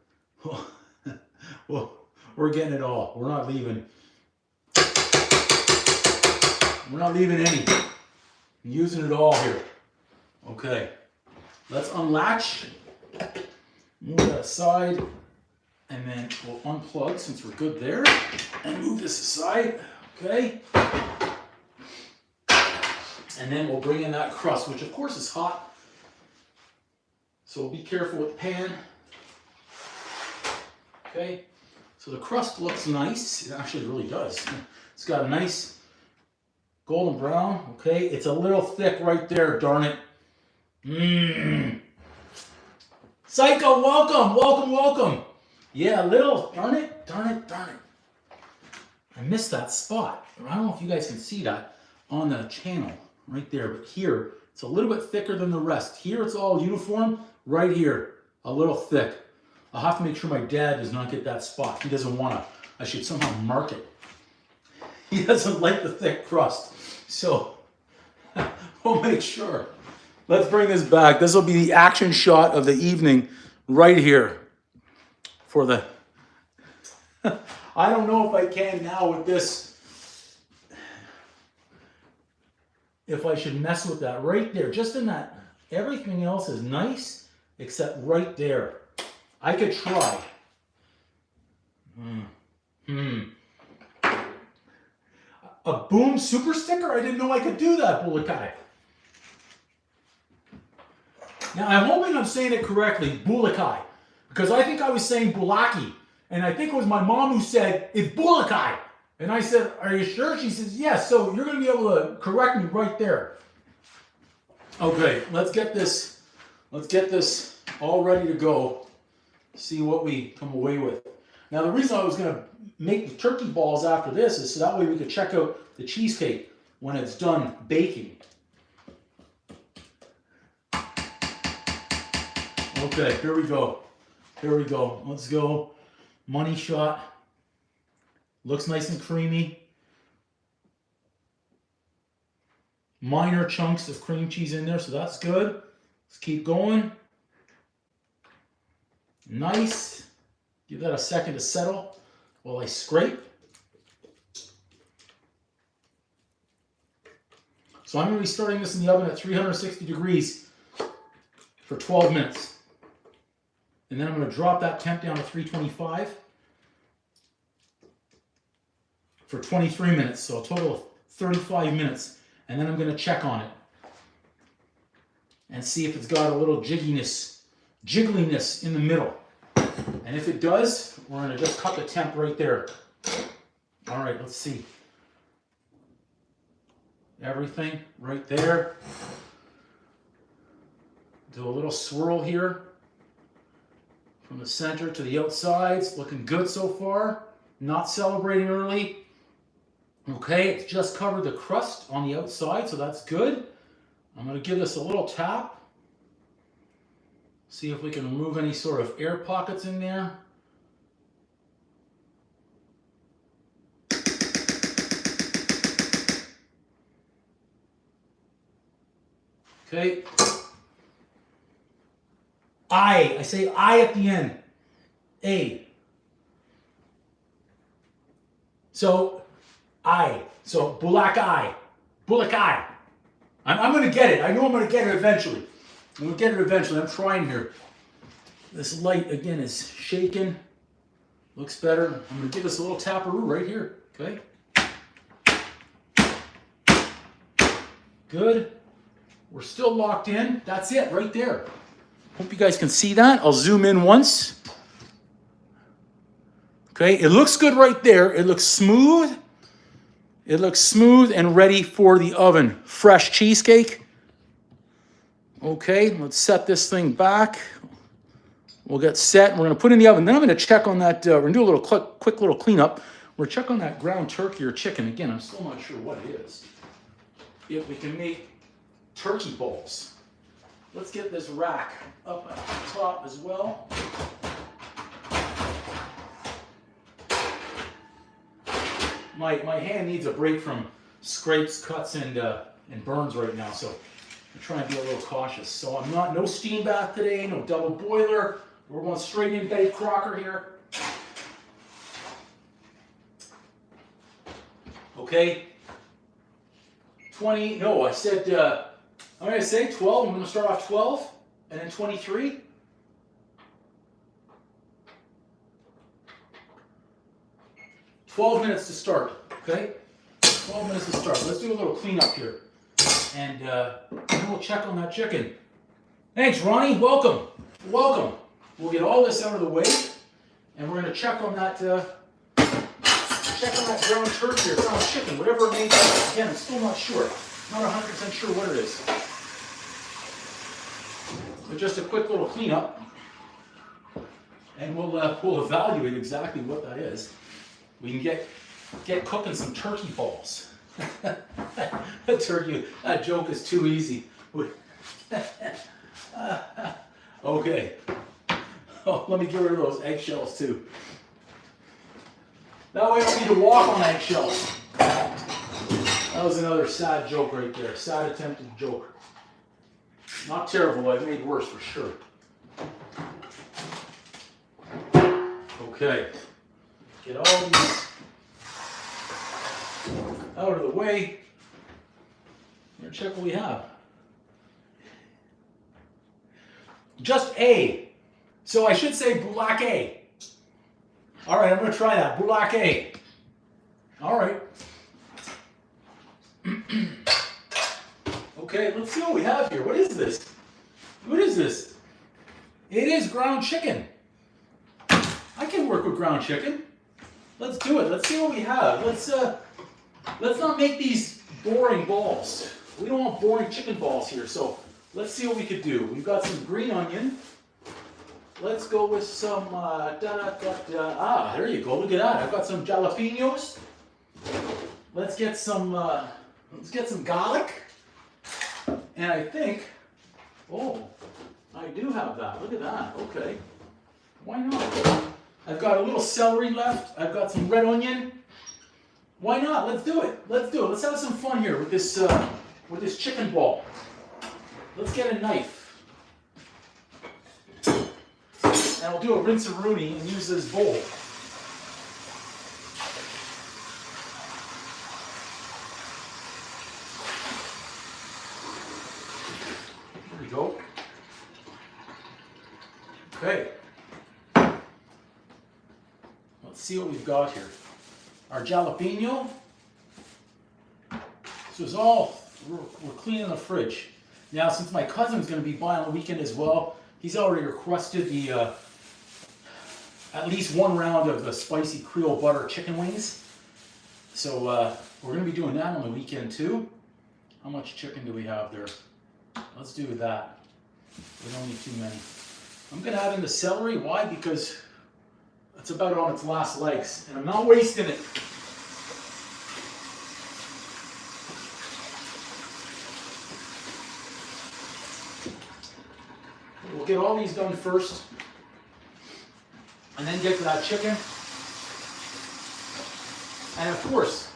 well, we're getting it all. We're not leaving any. I'm using it all here. Okay. Let's unlatch. Move that aside. And then we'll unplug since we're good there, and move this aside, okay? And then we'll bring in that crust, which of course is hot. So be careful with the pan. Okay, so the crust looks nice. It actually really does. It's got a nice golden brown, okay? It's a little thick right there, darn it. Psycho, welcome. Yeah, a little, darn it. I missed that spot. I don't know if you guys can see that on the channel right there, but here, it's a little bit thicker than the rest. Here, it's all uniform. Right here, a little thick. I'll have to make sure my dad does not get that spot. He doesn't want to. I should somehow mark it. He doesn't like the thick crust. So, we'll make sure. Let's bring this back. This will be the action shot of the evening right here. For the, I don't know if I can now with this, if I should mess with that right there, just in that, everything else is nice except right there. I could try. A boom super sticker? I didn't know I could do that, Bulakai. Now, I'm hoping I'm saying it correctly, Bulakai, because I think I was saying Bulaki, and I think it was my mom who said, it's Bulakai. And I said, are you sure? She says, yes, so you're going to be able to correct me right there. Okay, let's get this all ready to go, see what we come away with. Now, the reason I was going to make the turkey balls after this is so that way we could check out the cheesecake when it's done baking. Okay, here we go. Here we go. Let's go. Money shot. Looks nice and creamy. Minor chunks of cream cheese in there, so that's good. Let's keep going. Nice. Give that a second to settle while I scrape. So I'm going to be starting this in the oven at 360 degrees for 12 minutes. And then I'm going to drop that temp down to 325 for 23 minutes, so a total of 35 minutes. And then I'm going to check on it and see if it's got a little jiggliness in the middle. And if it does, we're going to just cut the temp right there. All right, let's see. Everything right there. Do a little swirl here from the center to the outsides. Looking good so far. Not celebrating early. Okay, it's just covered the crust on the outside, so that's good. I'm going to give this a little tap. See if we can remove any sort of air pockets in there. Okay. I say I at the end. A. So Bulakai. Bulakai. I'm going to get it. I know I'm going to get it eventually. I'm going to get it eventually. I'm trying here. This light, again, is shaking. Looks better. I'm going to give this a little taparoo right here. Okay. Good. We're still locked in. That's it right there. Hope you guys can see that. I'll zoom in once. Okay, it looks good right there. It looks smooth. It looks smooth and ready for the oven. Fresh cheesecake. Okay, let's set this thing back. We'll get set. We're going to put it in the oven. Then I'm going to check on that. We're going to do a little quick little cleanup. We're going to check on that ground turkey or chicken. Again, I'm still not sure what it is. If we can make turkey balls. Let's get this rack up at the top as well. My hand needs a break from scrapes, cuts, and burns right now, so I'm trying to be a little cautious. So no steam bath today, no double boiler. We're going straight in Betty Crocker here. Okay. 20, no, I said, I'm going to say 12. I'm going to start off 12 and then 23. $12 minutes to start, okay? 12 minutes to start. Let's do a little cleanup here. And then we'll check on that chicken. Thanks, Ronnie. Welcome. Welcome. We'll get all this out of the way. And we're going to check on that ground turkey or ground chicken, whatever it may be. Again, I'm still not sure. Not 100% sure what it is. But just a quick little cleanup. And we'll evaluate exactly what that is. We can get cooking some turkey balls. That joke is too easy. Okay. Oh, let me get rid of those eggshells too. That way I don't need to walk on eggshells. That was another sad joke right there. Sad attempted joke. Not terrible, I've made worse for sure. Okay. Get all these out of the way. We're going to check what we have. Just A. So I should say boulake. All right, I'm going to try that. Boulake. All right. Okay, let's see what we have here. What is this? What is this? It is ground chicken. I can work with ground chicken. Let's do it. Let's see what we have. Let's not make these boring balls. We don't want boring chicken balls here. So let's see what we could do. We've got some green onion. Let's go with some there you go. Look at that. I've got some jalapenos. Let's get some garlic. And I think, oh, I do have that. Look at that. Okay. Why not? I've got a little celery left. I've got some red onion. Why not? Let's do it. Let's do it. Let's have some fun here with this chicken ball. Let's get a knife. And I'll do a rinse-a-rooney and use this bowl. There we go. Okay. Let's see what we've got here. Our jalapeno. This was all, we're cleaning the fridge. Now, since my cousin's going to be by on the weekend as well, he's already requested the at least one round of the spicy Creole butter chicken wings. So we're going to be doing that on the weekend too. How much chicken do we have there? Let's do that. We don't need too many. I'm going to add in the celery. Why? Because it's about on its last legs, and I'm not wasting it. We'll get all these done first, and then get to that chicken. And of course,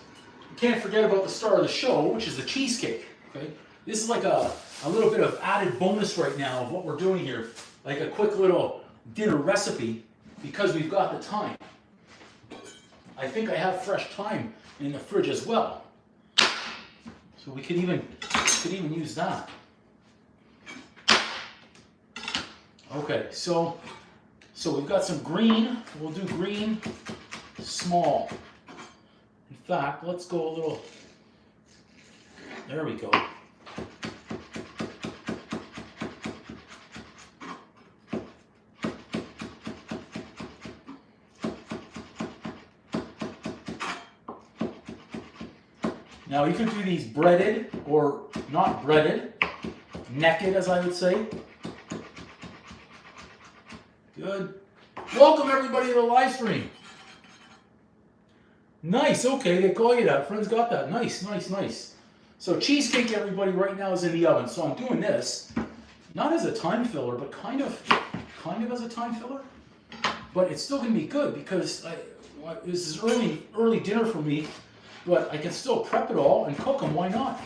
you can't forget about the star of the show, which is the cheesecake. Okay, this is like a little bit of added bonus right now of what we're doing here, like a quick little dinner recipe, because we've got the time. I think I have fresh thyme in the fridge as well, so we could even use that. Okay, so we've got some green. We'll do green small. In fact, let's go a little. There we go. Now you could do these breaded or not breaded, naked as I would say. Good. Welcome everybody to the live stream. Nice, okay, they call you that. Friends got that. Nice, nice, nice. So cheesecake, everybody, right now is in the oven. So I'm doing this, not as a time filler, but kind of as a time filler. But it's still gonna be good because this is early dinner for me, but I can still prep it all and cook them. Why not?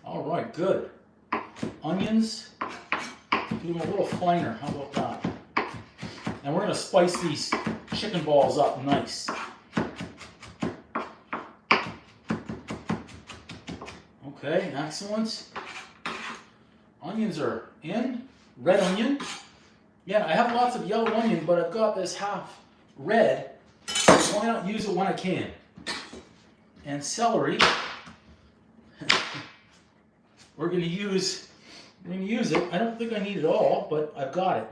All right, good. Onions, do them a little finer. How about that? And we're going to spice these chicken balls up nice. Okay, excellent. Onions are in. Red onion. Yeah, I have lots of yellow onion, but I've got this half red. So why not use it when I can? And celery. We're going to use it. I don't think I need it all, but I've got it.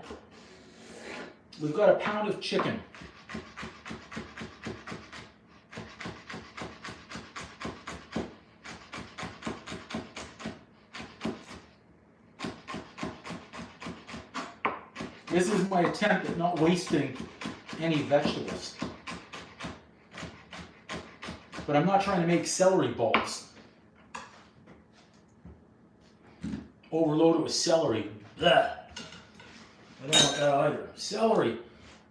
We've got a pound of chicken. This is my attempt at not wasting any vegetables. But I'm not trying to make celery balls. Overload it with celery. Blah. I don't want that either. Celery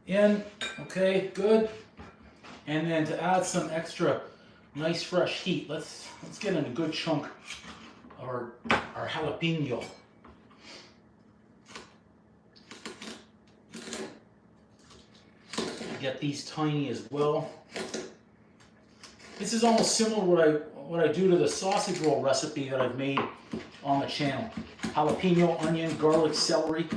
in. Okay, good. And then to add some extra nice fresh heat, let's get in a good chunk of our jalapeno. Get these tiny as well. This is almost similar to what I do to the sausage roll recipe that I've made on the channel. Jalapeno, onion, garlic, celery.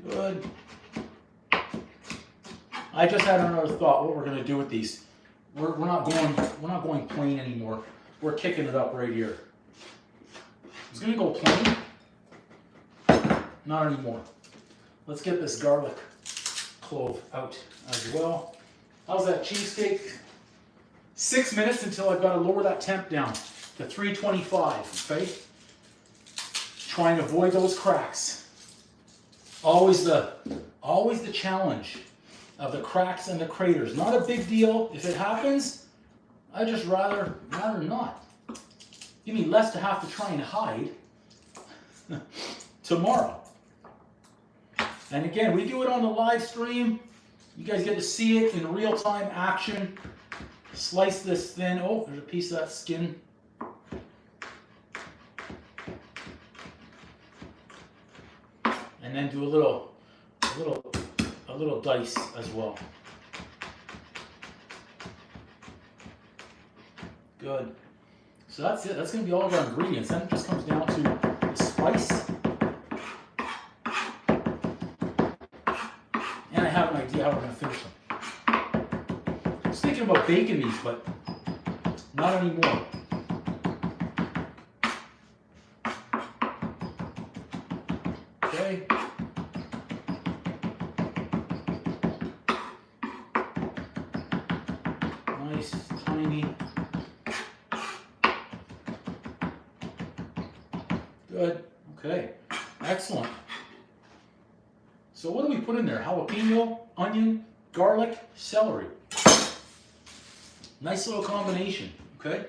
Good. I just had another thought what we're going to do with these. We're not going plain anymore. We're kicking it up right here. It's going to go plain. Not anymore. Let's get this garlic clove out as well. How's that cheesecake? 6 minutes until I've got to lower that temp down to 325, okay? Try and avoid those cracks. Always the challenge of the cracks and the craters. Not a big deal. If it happens, I just rather not. Give me less to have to try and hide tomorrow. And again, we do it on the live stream. You guys get to see it in real-time action. Slice this thin. Oh, there's a piece of that skin. And then do a little dice as well. Good. So that's it. That's going to be all of our ingredients. Then it just comes down to the spice. And I have an idea how we're going to finish them. I was thinking about baking these, but not anymore. Okay. Nice, tiny. Good. Okay. Excellent. So what do we put in there? Jalapeno, onion, garlic, celery. Nice little combination. Okay.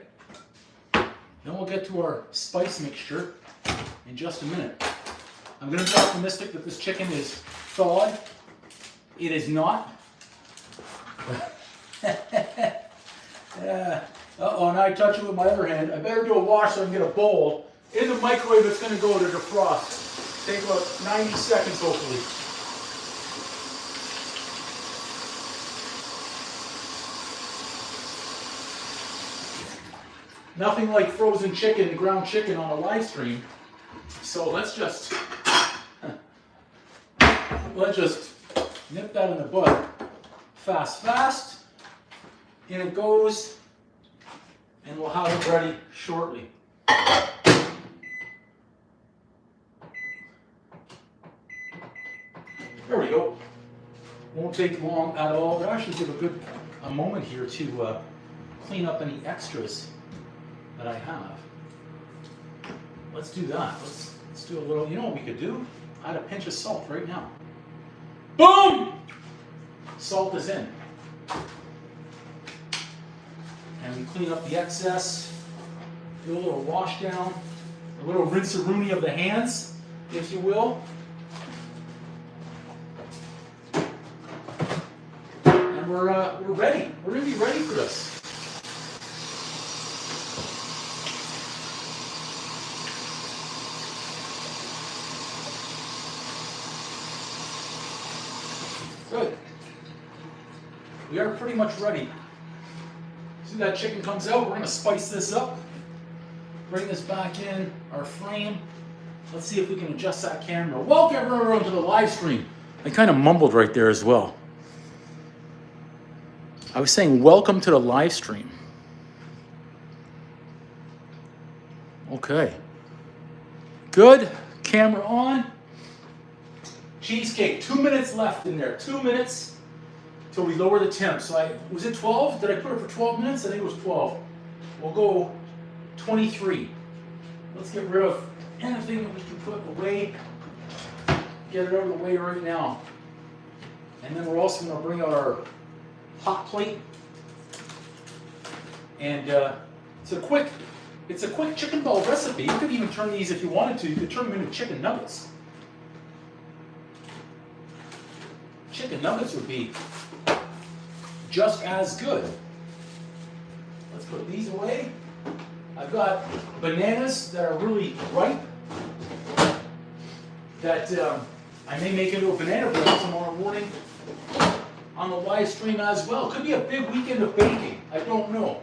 Then we'll get to our spice mixture in just a minute. I'm going to be optimistic that this chicken is thawed. It is not. Uh-oh, now I touch it with my other hand. I better do a wash so I can get a bowl. In the microwave, it's going to go to defrost. Take about 90 seconds, hopefully. Nothing like frozen chicken and ground chicken on a live stream. So let's just nip that in the bud. Fast. In it goes. And we'll have it ready shortly. There we go. Won't take long at all. But actually give a moment here to clean up any extras that I have. Let's do that. Let's do a little, you know what we could do? Add a pinch of salt right now. Boom! Salt is in. And we clean up the excess. Do a little wash down. A little rinse-a-rooney of the hands, if you will. And we're ready. We're going to be ready for this. Good. We are pretty much ready. See that chicken comes out, we're going to spice this up. Bring this back in our frame. Let's see if we can adjust that camera. Welcome everyone to the live stream. I kind of mumbled right there as well. I was saying welcome to the live stream. Okay. Good. Camera on. Cheesecake. 2 minutes left in there. 2 minutes till we lower the temp. So was it 12? Did I put it for 12 minutes? I think it was 12. We'll go 23. Let's get rid of anything that we can put away. Get it out of the way right now. And then we're also going to bring out our hot plate. And it's a quick chicken ball recipe. You could even turn these, if you wanted to, you could turn them into chicken nuggets. Chicken nuggets would be just as good. Let's put these away. I've got bananas that are really ripe. that I may make into a banana bread tomorrow morning on the live stream as well. Could be a big weekend of baking. I don't know.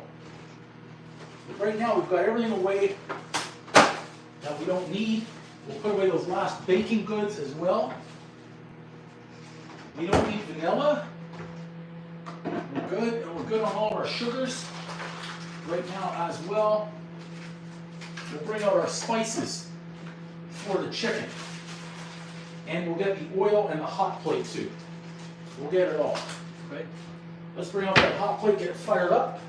But right now we've got everything away that we don't need. We'll put away those last baking goods as well. We don't need vanilla. We're good, and we're good on all of our sugars right now as well. We'll bring out our spices for the chicken. And we'll get the oil and the hot plate too. We'll get it all. Okay? Let's bring out that hot plate, get it fired up.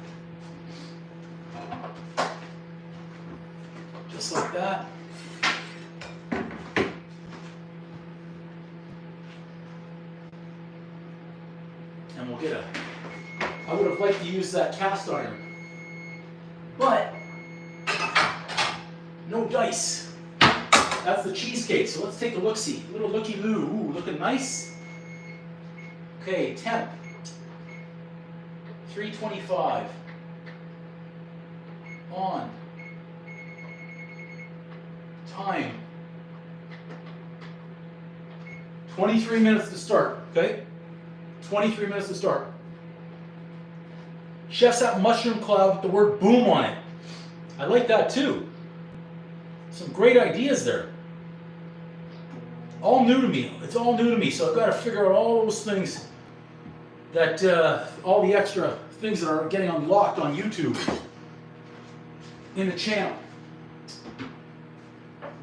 Just like that. And we'll get I would have liked to use that cast iron, but no dice. That's the cheesecake, so let's take a look-see. Little looky-loo. Ooh, looking nice. Okay, temp. 325. On. Time. 23 minutes to start, okay? 23 minutes to start. Chef's that mushroom cloud with the word boom on it. I like that too. Some great ideas there. All new to me. It's all new to me, so I've got to figure out all those things that, all the extra things that are getting unlocked on YouTube in the channel.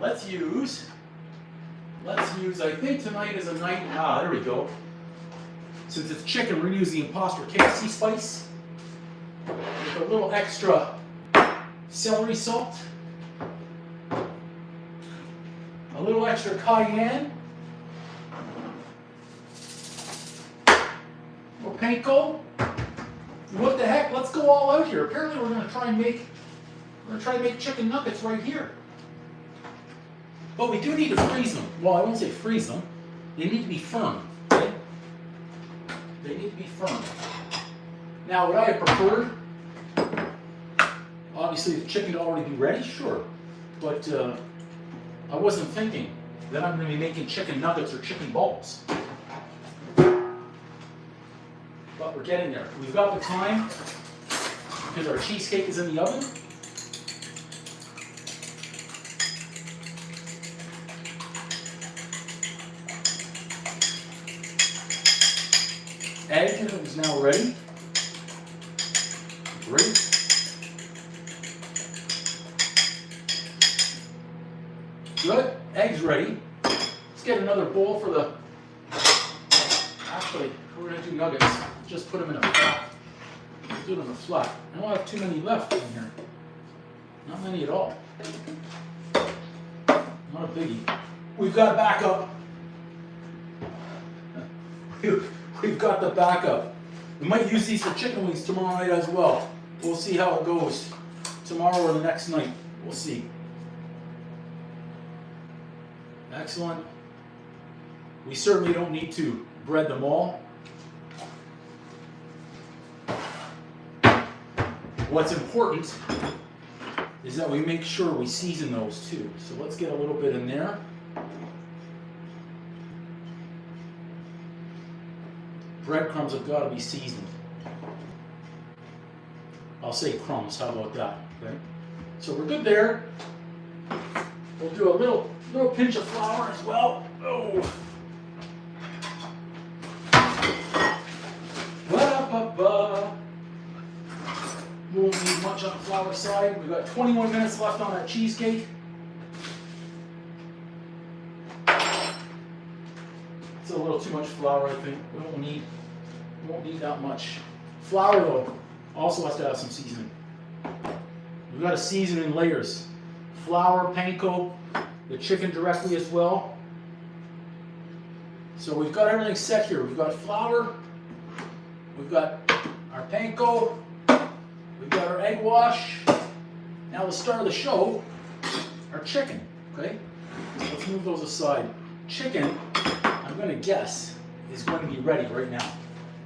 Let's use, I think tonight is a night, there we go. Since it's chicken, we're going to use the Imposter KFC spice with a little extra celery salt, a little extra cayenne, or panko. What the heck? Let's go all out here. Apparently, we're going to try and make chicken nuggets right here. But we do need to freeze them. Well, I won't say freeze them. They need to be firm. Okay? They need to be firm. Now, would I have preferred, obviously, the chicken to already be ready? Sure. But I wasn't thinking that I'm going to be making chicken nuggets or chicken balls. But we're getting there. We've got the time because our cheesecake is in the oven. Egg is now ready. Great. Good. Egg's ready. Let's get another bowl for the... Actually, we're going to do nuggets. Just put them in a flat. Let's do them in a flat. I don't have too many left in here. Not many at all. Not a biggie. We've got backup. We've got the backup. We might use these for chicken wings tomorrow night as well. We'll see how it goes. Tomorrow or the next night. We'll see. Excellent. We certainly don't need to bread them all. What's important is that we make sure we season those too. So let's get a little bit in there. Breadcrumbs have got to be seasoned. I'll say crumbs, how about that? Okay. So we're good there. We'll do a little pinch of flour as well. Oh. Ba-da-ba-ba. We won't need much on the flour side. We've got 21 minutes left on that cheesecake. It's a little too much flour, I think. We won't need that much. Flour, though, also has to have some seasoning. We've got to season in layers. Flour, panko, the chicken directly as well. So we've got everything set here. We've got flour, we've got our panko, we've got our egg wash. Now the star of the show, our chicken, okay? Let's move those aside. Chicken, I'm going to guess, is going to be ready right now.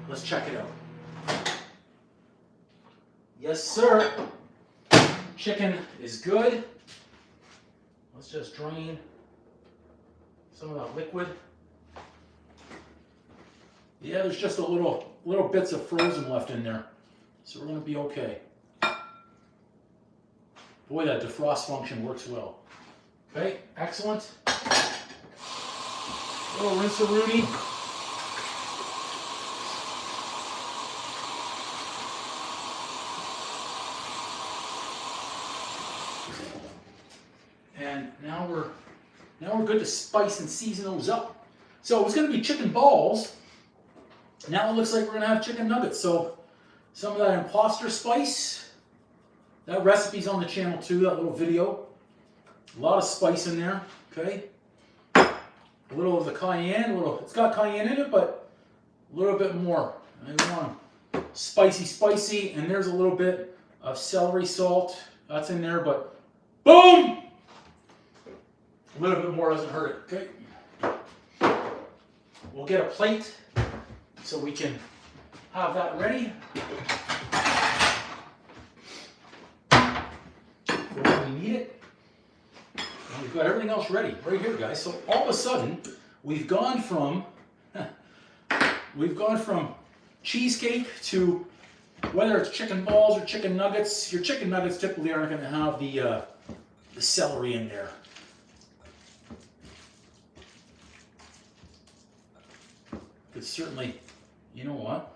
Let's check it out. Yes, sir. Chicken is good. Let's just drain some of that liquid. Yeah, there's just a little bits of frozen left in there. So we're going to be okay. Boy, that defrost function works well. Okay, excellent. Little rinse-a-rooney. And now we're good to spice and season those up. So it was going to be chicken balls. Now it looks like we're going to have chicken nuggets. So some of that imposter spice. That recipe's on the channel too, that little video. A lot of spice in there, okay? A little of the cayenne, it's got cayenne in it, but a little bit more. I want spicy, and there's a little bit of celery salt. That's in there, but boom! A little bit more doesn't hurt it, okay? We'll get a plate so we can have that ready. When we need it. And we've got everything else ready right here, guys. So all of a sudden, we've gone from cheesecake to whether it's chicken balls or chicken nuggets. Your chicken nuggets typically aren't going to have the celery in there. It's certainly, you know what?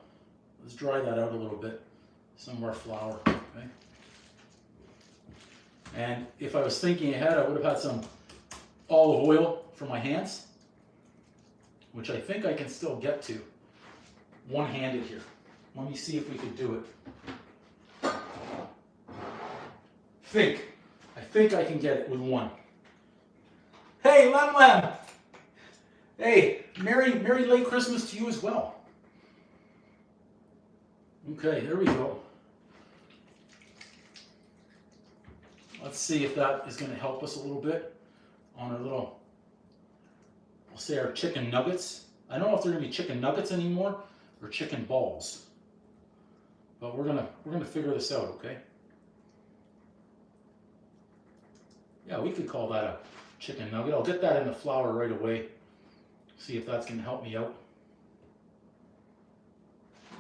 Let's dry that out a little bit. Some of our flour, okay? And if I was thinking ahead, I would have had some olive oil for my hands, which I think I can still get to one-handed here. Let me see if we could do it. I think I can get it with one. Hey, Lem. Hey, Merry late Christmas to you as well. Okay, there we go. Let's see if that is going to help us a little bit on our little, we'll say our chicken nuggets. I don't know if they're going to be chicken nuggets anymore or chicken balls, but we're gonna figure this out, okay? Yeah, we could call that a chicken nugget. I'll get that in the flour right away. See if that's going to help me out.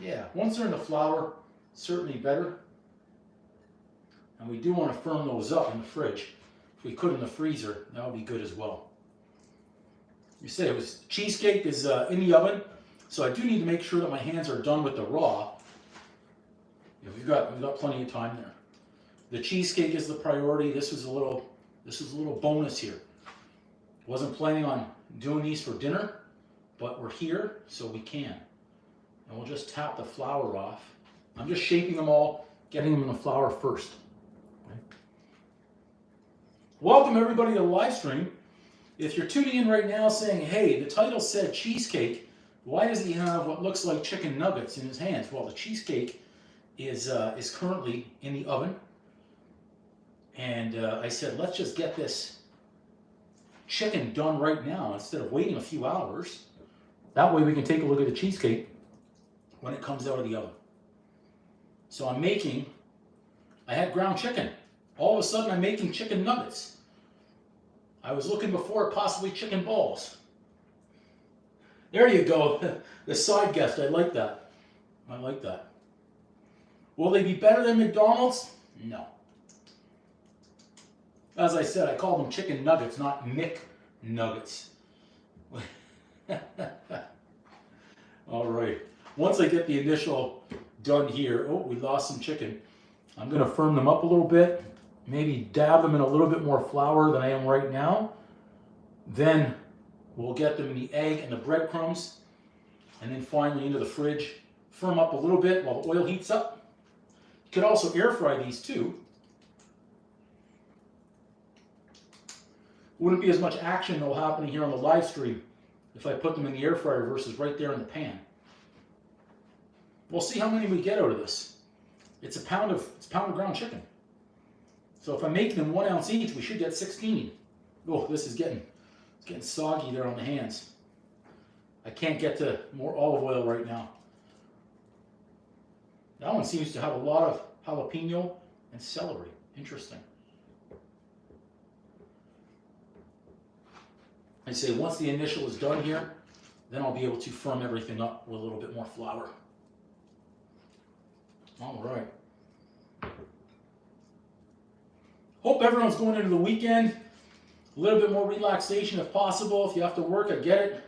Yeah, once they're in the flour, certainly better. And we do want to firm those up in the fridge. If we could in the freezer, that would be good as well. You say it was cheesecake is in the oven, so I do need to make sure that my hands are done with the raw. Yeah, we've got plenty of time there. The cheesecake is the priority. This was a little bonus here. Wasn't planning on doing these for dinner, but we're here, so we can. And we'll just tap the flour off. I'm just shaping them all, getting them in the flour first. Okay. Welcome everybody to the live stream. If you're tuning in right now saying, hey, the title said cheesecake, why does he have what looks like chicken nuggets in his hands? Well, the cheesecake is currently in the oven. And I said, let's just get this chicken done right now instead of waiting a few hours. That way we can take a look at the cheesecake when it comes out of the oven. So I had ground chicken. All of a sudden I'm making chicken nuggets. I was looking before at possibly chicken balls. There you go. The side guest, I like that. I like that. Will they be better than McDonald's? No. As I said, I call them chicken nuggets, not McNuggets. All right. Once I get the initial done here, oh, we lost some chicken. I'm going to firm them up a little bit, maybe dab them in a little bit more flour than I am right now. Then we'll get them in the egg and the breadcrumbs, and then finally into the fridge. Firm up a little bit while the oil heats up. You could also air fry these too. Wouldn't be as much action though happening here on the live stream if I put them in the air fryer versus right there in the pan. We'll see how many we get out of this. It's a pound of ground chicken. So if I'm making them 1 ounce each, we should get 16. Oh, this is getting soggy there on the hands. I can't get to more olive oil right now. That one seems to have a lot of jalapeno and celery. Interesting. I say once the initial is done here, then I'll be able to firm everything up with a little bit more flour. All right. Hope everyone's going into the weekend. A little bit more relaxation if possible. If you have to work, I get it.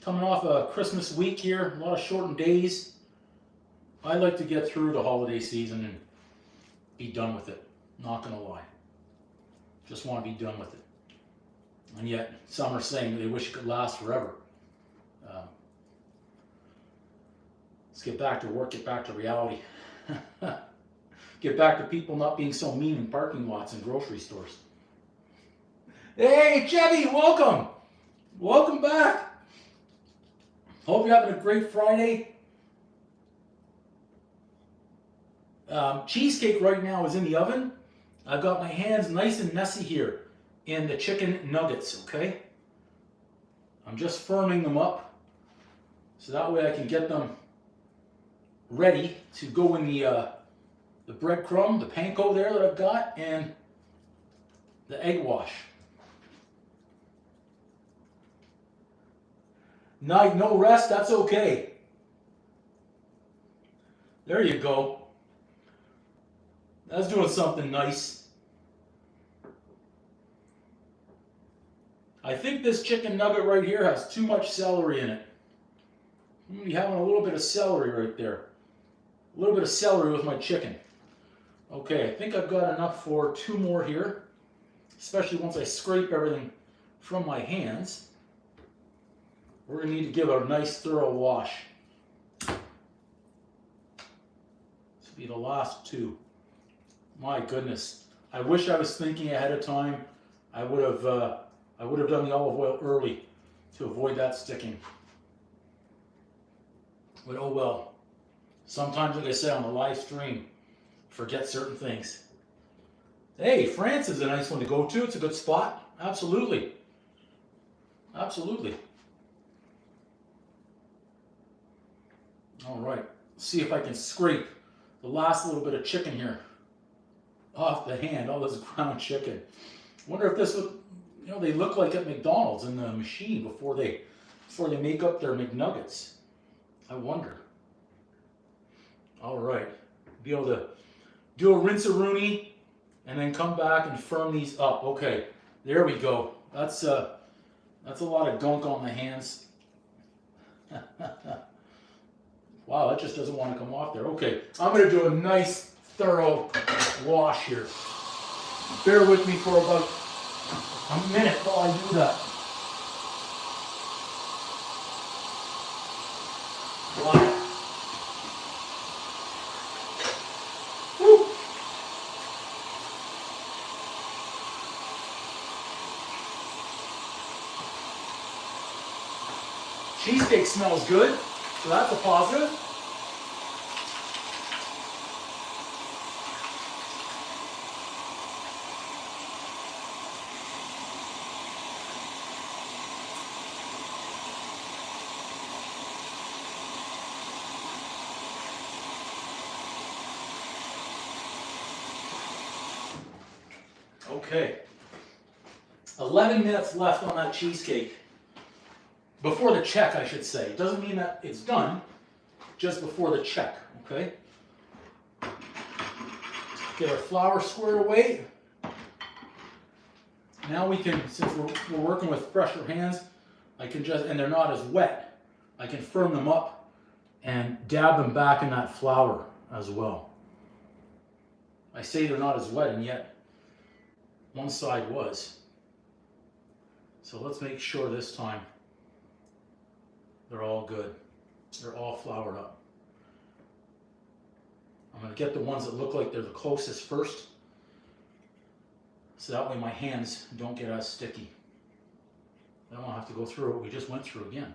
Coming off a Christmas week here, a lot of shortened days. I like to get through the holiday season and be done with it. Not gonna lie. Just want to be done with it. And yet, some are saying they wish it could last forever. Let's get back to work, get back to reality. Get back to people not being so mean in parking lots and grocery stores. Hey, Chevy, welcome. Welcome back. Hope you're having a great Friday. Cheesecake right now is in the oven. I've got my hands nice and messy here in the chicken nuggets, okay? I'm just firming them up so that way I can get them ready to go in the breadcrumb, the panko there that I've got, and the egg wash. Night, no rest, that's okay. There you go. That's doing something nice. I think this chicken nugget right here has too much celery in it. I'm going to be having a little bit of celery right there. A little bit of celery with my chicken. Okay, I think I've got enough for 2 more here, especially once I scrape everything from my hands. We're going to need to give it a nice thorough wash. This will be the last 2. My goodness. I wish I was thinking ahead of time. I would have done the olive oil early to avoid that sticking. But oh well. Sometimes, like I said on the live stream, forget certain things. Hey, France is a nice one to go to. It's a good spot. Absolutely. Absolutely. All right. Let's see if I can scrape the last little bit of chicken here off the hand. All this ground chicken. Wonder if this would, they look like at McDonald's in the machine before they make up their McNuggets. I wonder. All right. Be able to do a rinse-a-rooney and then come back and firm these up. Okay. There we go. That's a lot of gunk on the hands. Wow, that just doesn't want to come off there. Okay, I'm going to do a nice, thorough wash here. Bear with me for about a minute while I do that. Wow. Woo. Cheesecake smells good. So that's a positive. Okay. 11 minutes left on that cheesecake. Before the check, I should say. It doesn't mean that it's done, just before the check, okay? Get our flour squared away. Now we can, since we're working with fresher hands, I can just, and they're not as wet, I can firm them up and dab them back in that flour as well. I say they're not as wet, and yet one side was. So let's make sure this time they're all good. They're all floured up. I'm going to get the ones that look like they're the closest first, so that way my hands don't get as sticky. I don't have to go through what we just went through again.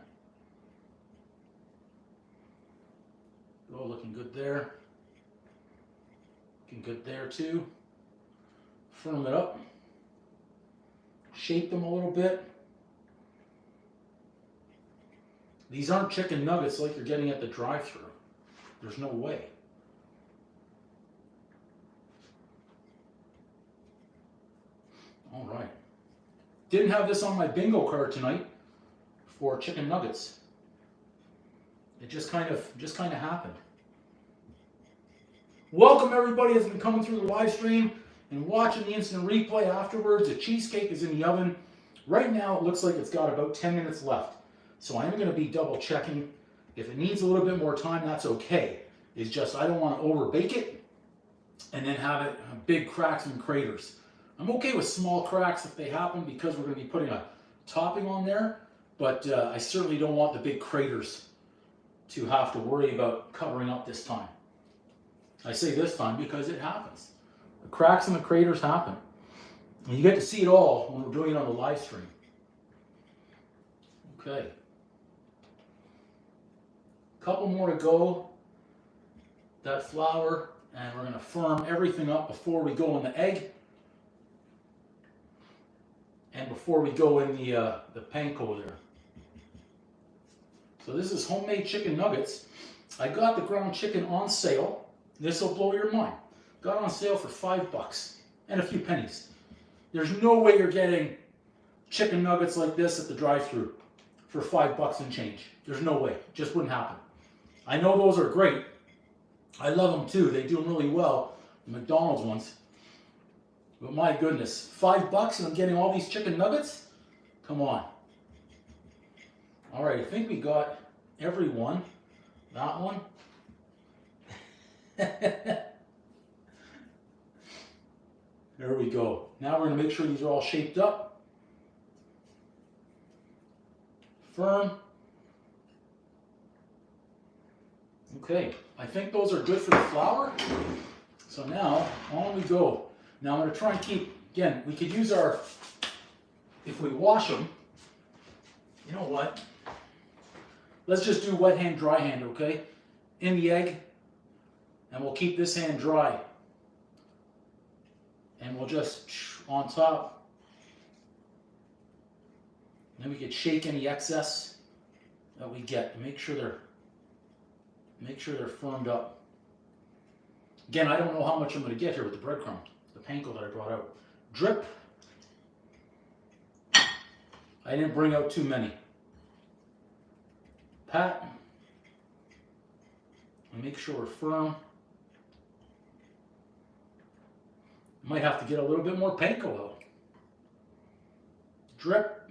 Oh, looking good there. Looking good there too. Firm it up. Shape them a little bit. These aren't chicken nuggets like you're getting at the drive-thru. There's no way. All right. Didn't have this on my bingo card tonight for chicken nuggets. It just kind of happened. Welcome everybody that's been coming through the live stream and watching the instant replay afterwards. The cheesecake is in the oven. Right now it looks like it's got about 10 minutes left. So I am going to be double checking. If it needs a little bit more time, that's okay. It's just I don't want to over bake it and then have it big cracks and craters. I'm okay with small cracks if they happen because we're going to be putting a topping on there, but I certainly don't want the big craters to have to worry about covering up this time. I say this time because it happens. The cracks and the craters happen. And you get to see it all when we're doing it on the live stream. Okay. Couple more to go. That flour, and we're going to firm everything up before we go in the egg. And before we go in the panko there. So this is homemade chicken nuggets. I got the ground chicken on sale. This will blow your mind. Got on sale for $5 and a few pennies. There's no way you're getting chicken nuggets like this at the drive-thru for $5 and change. There's no way. It just wouldn't happen. I know those are great. I love them too. They do them really well. The McDonald's ones. But my goodness, $5 and I'm getting all these chicken nuggets? Come on. All right, I think we got every one. That one. There we go. Now we're going to make sure these are all shaped up. Firm. Okay, I think those are good for the flour. So now, on we go. Now I'm going to try and keep, again, we could use our, if we wash them, you know what? Let's just do wet hand, dry hand, okay? In the egg, and we'll keep this hand dry. And we'll just, on top, and then we could shake any excess that we get to make sure they're firmed up. Again, I don't know how much I'm going to get here with the breadcrumb, the panko that I brought out. Drip. I didn't bring out too many. Pat. And make sure we're firm. Might have to get a little bit more panko out. Drip.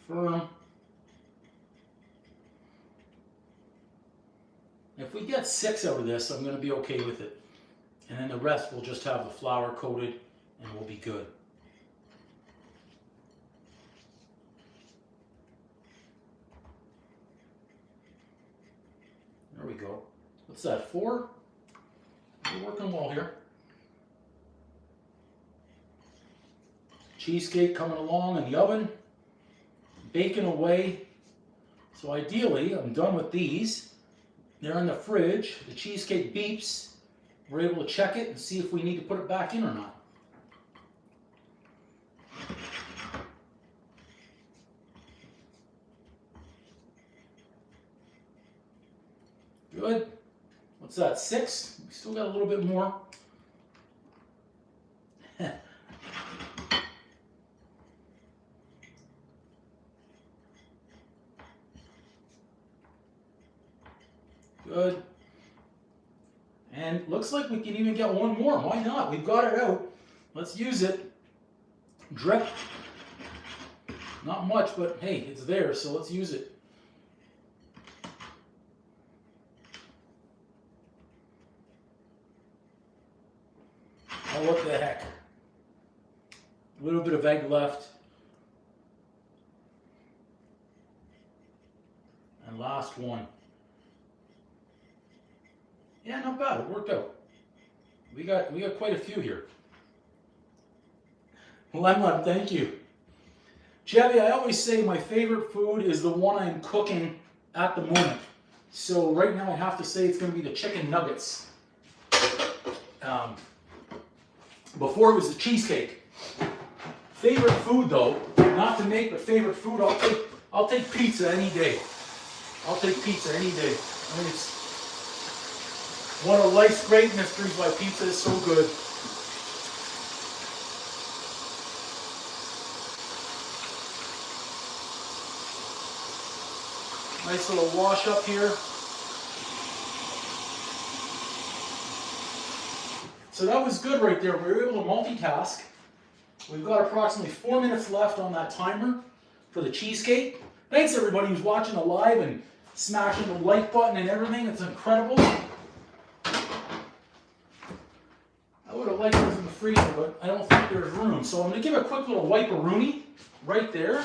Firm. If we get 6 out of this, I'm going to be okay with it. And then the rest we'll just have the flour coated and we'll be good. There we go. What's that, 4? We're working well here. Cheesecake coming along in the oven. Baking away. So ideally, I'm done with these. They're in the fridge. The cheesecake beeps. We're able to check it and see if we need to put it back in or not. Good. What's that, 6? We still got a little bit more. Good. And looks like we can even get one more. Why not? We've got it out. Let's use it. Drip. Not much, but hey, it's there, so let's use it. Oh, what the heck. A little bit of egg left. And last one. Yeah, not bad. It worked out. We got quite a few here. Lemon, thank you. Chevy, I always say my favorite food is the one I'm cooking at the moment. So right now I have to say it's going to be the chicken nuggets. Before it was the cheesecake. Favorite food though, not to make, but favorite food, I'll take pizza any day. I'll take pizza any day. I mean, One of life's great mysteries why pizza is so good. Nice little wash up here. So that was good right there. We were able to multitask. We've got approximately 4 minutes left on that timer for the cheesecake. Thanks everybody who's watching the live and smashing the like button and everything. It's incredible. I would have liked this in the freezer, but I don't think there's room. So I'm going to give a quick little wipe-a-rooney right there.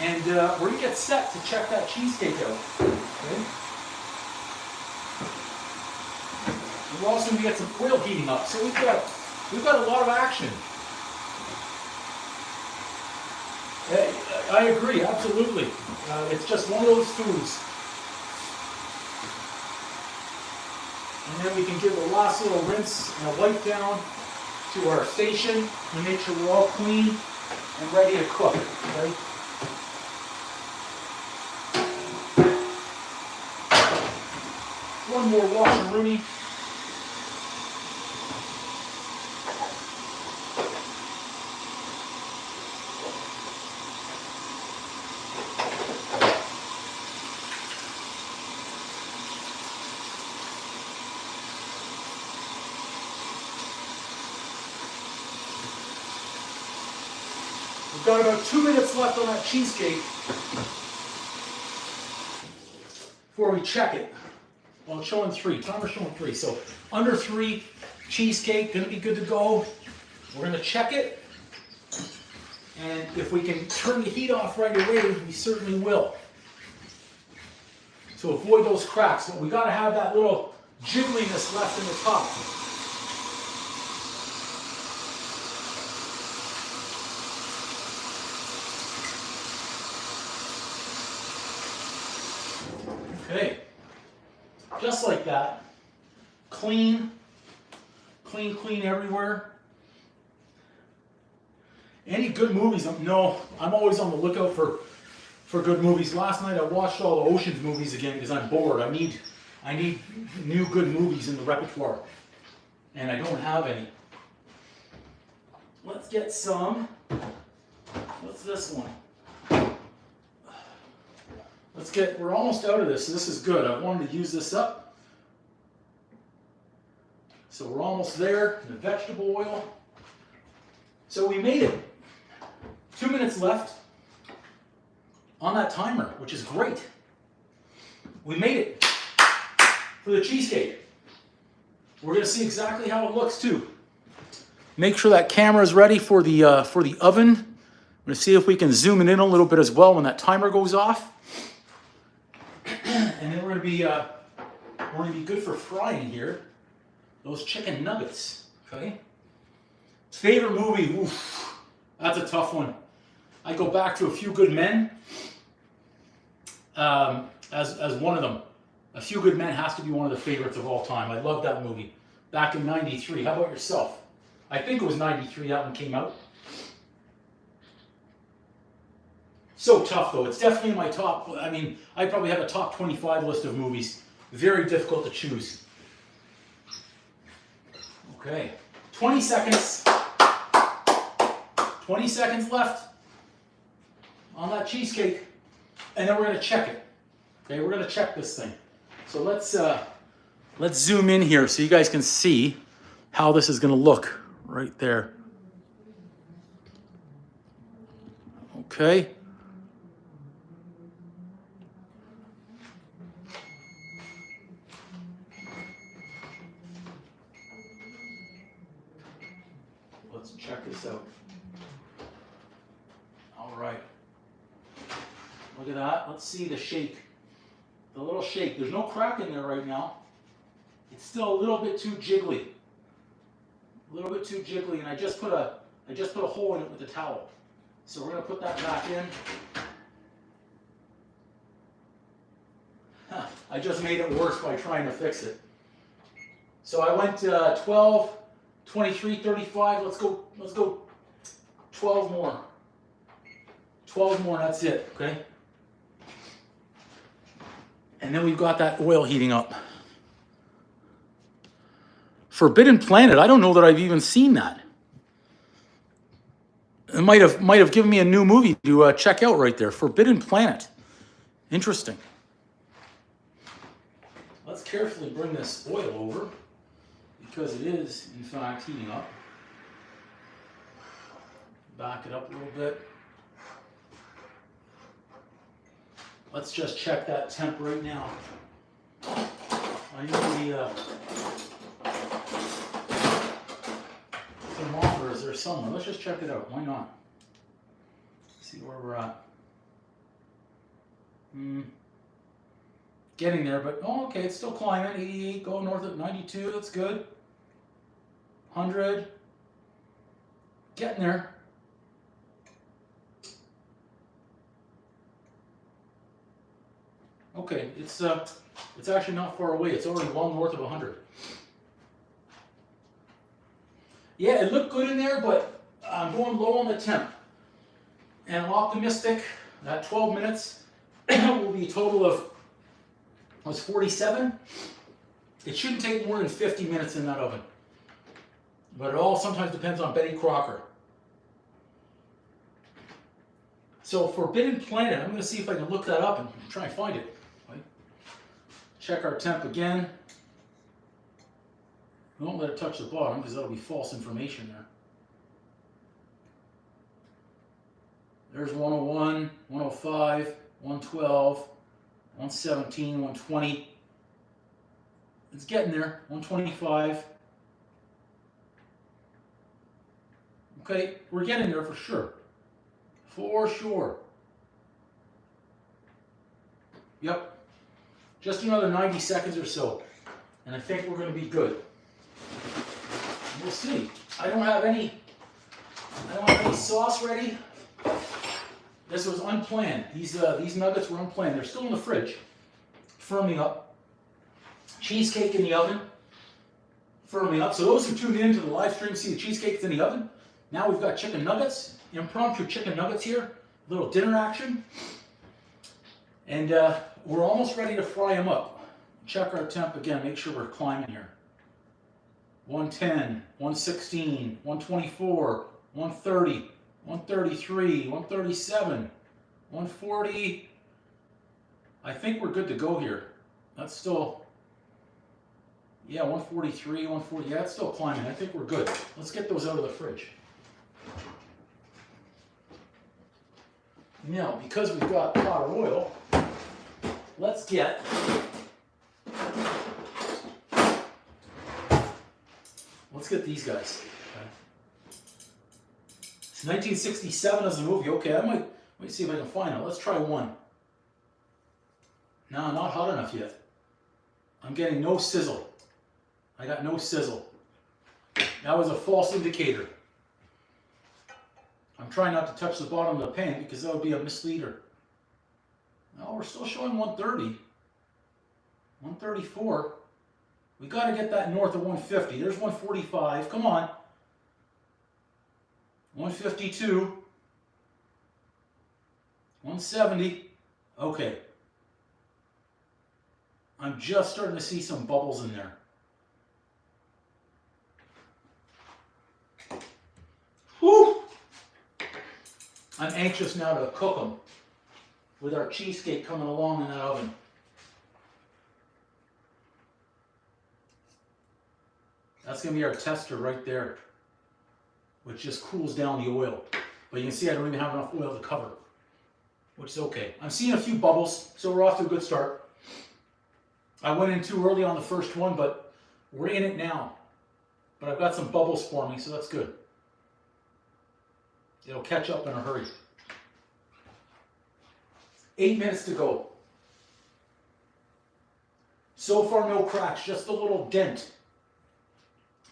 And we're going to get set to check that cheesecake out. Okay. And we're also going to get some oil heating up. So we've got a lot of action. I agree, absolutely. It's just one of those foods. And then we can give a last little rinse and a wipe down to our station and make sure we're all clean and ready to cook. Okay? One more wash and rooney. We've got about 2 minutes left on that cheesecake before we check it. Well, it's showing 3. Timer's showing 3. So under 3, cheesecake, gonna be good to go. We're gonna check it. And if we can turn the heat off right away, we certainly will. To avoid those cracks. But we gotta have that little jiggliness left in the top. Okay. Just like that. Clean. Clean, clean everywhere. Any good movies? No, I'm always on the lookout for good movies. Last night I watched all the Ocean's movies again because I'm bored. I need new good movies in the repertoire. And I don't have any. Let's get some. What's this one? We're almost out of this, so this is good. I wanted to use this up. So we're almost there. The vegetable oil. So we made it. 2 minutes left on that timer, which is great. We made it for the cheesecake. We're going to see exactly how it looks too. Make sure that camera is ready for the oven. I'm going to see if we can zoom it in a little bit as well when that timer goes off. And then we're going to be good for frying here. Those chicken nuggets, okay? Favorite movie? Oof, that's a tough one. I go back to A Few Good Men as one of them. A Few Good Men has to be one of the favorites of all time. I love that movie. Back in '93. How about yourself? I think it was '93 that one came out. So tough though. It's definitely in my top. I mean, I probably have a top 25 list of movies. Very difficult to choose. Okay. 20 seconds. 20 seconds left on that cheesecake. And then we're going to check it. Okay, we're going to check this thing. So let's zoom in here so you guys can see how this is going to look right there. Okay. Let's check this out. All right. Look at that. Let's see the shake. The little shake. There's no crack in there right now. It's still a little bit too jiggly. A little bit too jiggly, and I just put a hole in it with the towel. So we're going to put that back in. I just made it worse by trying to fix it. So I went 12, 23, 35. Let's go 12 more. 12 more, that's it, okay? And then we've got that oil heating up. Forbidden Planet, I don't know that I've even seen that. It might have given me a new movie to check out right there. Forbidden Planet. Interesting. Let's carefully bring this oil over because it is, in fact, heating up. Back it up a little bit. Let's just check that temp right now. I know the thermometer is there somewhere. Let's just check it out. Why not? See where we're at. Getting there, but oh, okay, it's still climbing. 88, going north at 92. That's good. 100. Getting there. Okay, it's actually not far away. It's already well north of 100. Yeah, it looked good in there, but I'm going low on the temp. And I'm optimistic that 12 minutes will be a total of, was 47. It shouldn't take more than 50 minutes in that oven. But it all sometimes depends on Betty Crocker. So Forbidden Planet, I'm going to see if I can look that up and try and find it. Right? Check our temp again. Don't let it touch the bottom because that'll be false information there. There's 101, 105, 112, 117, 120. It's getting there. 125. Okay, we're getting there for sure. For sure. Yep. Just another 90 seconds or so. And I think we're going to be good. We'll see. I don't have any sauce ready. This was unplanned. These nuggets were unplanned. They're still in the fridge, firming up. Cheesecake in the oven, firming up. So those who tuned into the live stream see the cheesecake's in the oven. Now we've got chicken nuggets, impromptu chicken nuggets here, a little dinner action. And we're almost ready to fry them up. Check our temp again, make sure we're climbing here. 110, 116, 124, 130, 133, 137, 140. I think we're good to go here. That's still, yeah, 143, 140. Yeah, it's still climbing. I think we're good. Let's get those out of the fridge. Now, because we've got hot oil, let's get these guys. Okay. It's 1967 as a movie. Okay, I might see if I can find it. Let's try one. No, not hot enough yet. I'm getting no sizzle. I got no sizzle. That was a false indicator. I'm trying not to touch the bottom of the pan because that would be a misleader. No, we're still showing 130. 134. We got to get that north of 150. There's 145. Come on. 152. 170. Okay. I'm just starting to see some bubbles in there. Whew! I'm anxious now to cook them with our cheesecake coming along in that oven. That's going to be our tester right there, which just cools down the oil. But you can see I don't even have enough oil to cover, which is okay. I'm seeing a few bubbles, so we're off to a good start. I went in too early on the first one, but we're in it now. But I've got some bubbles forming, so that's good. It'll catch up in a hurry. 8 minutes to go. So far, no cracks, just a little dent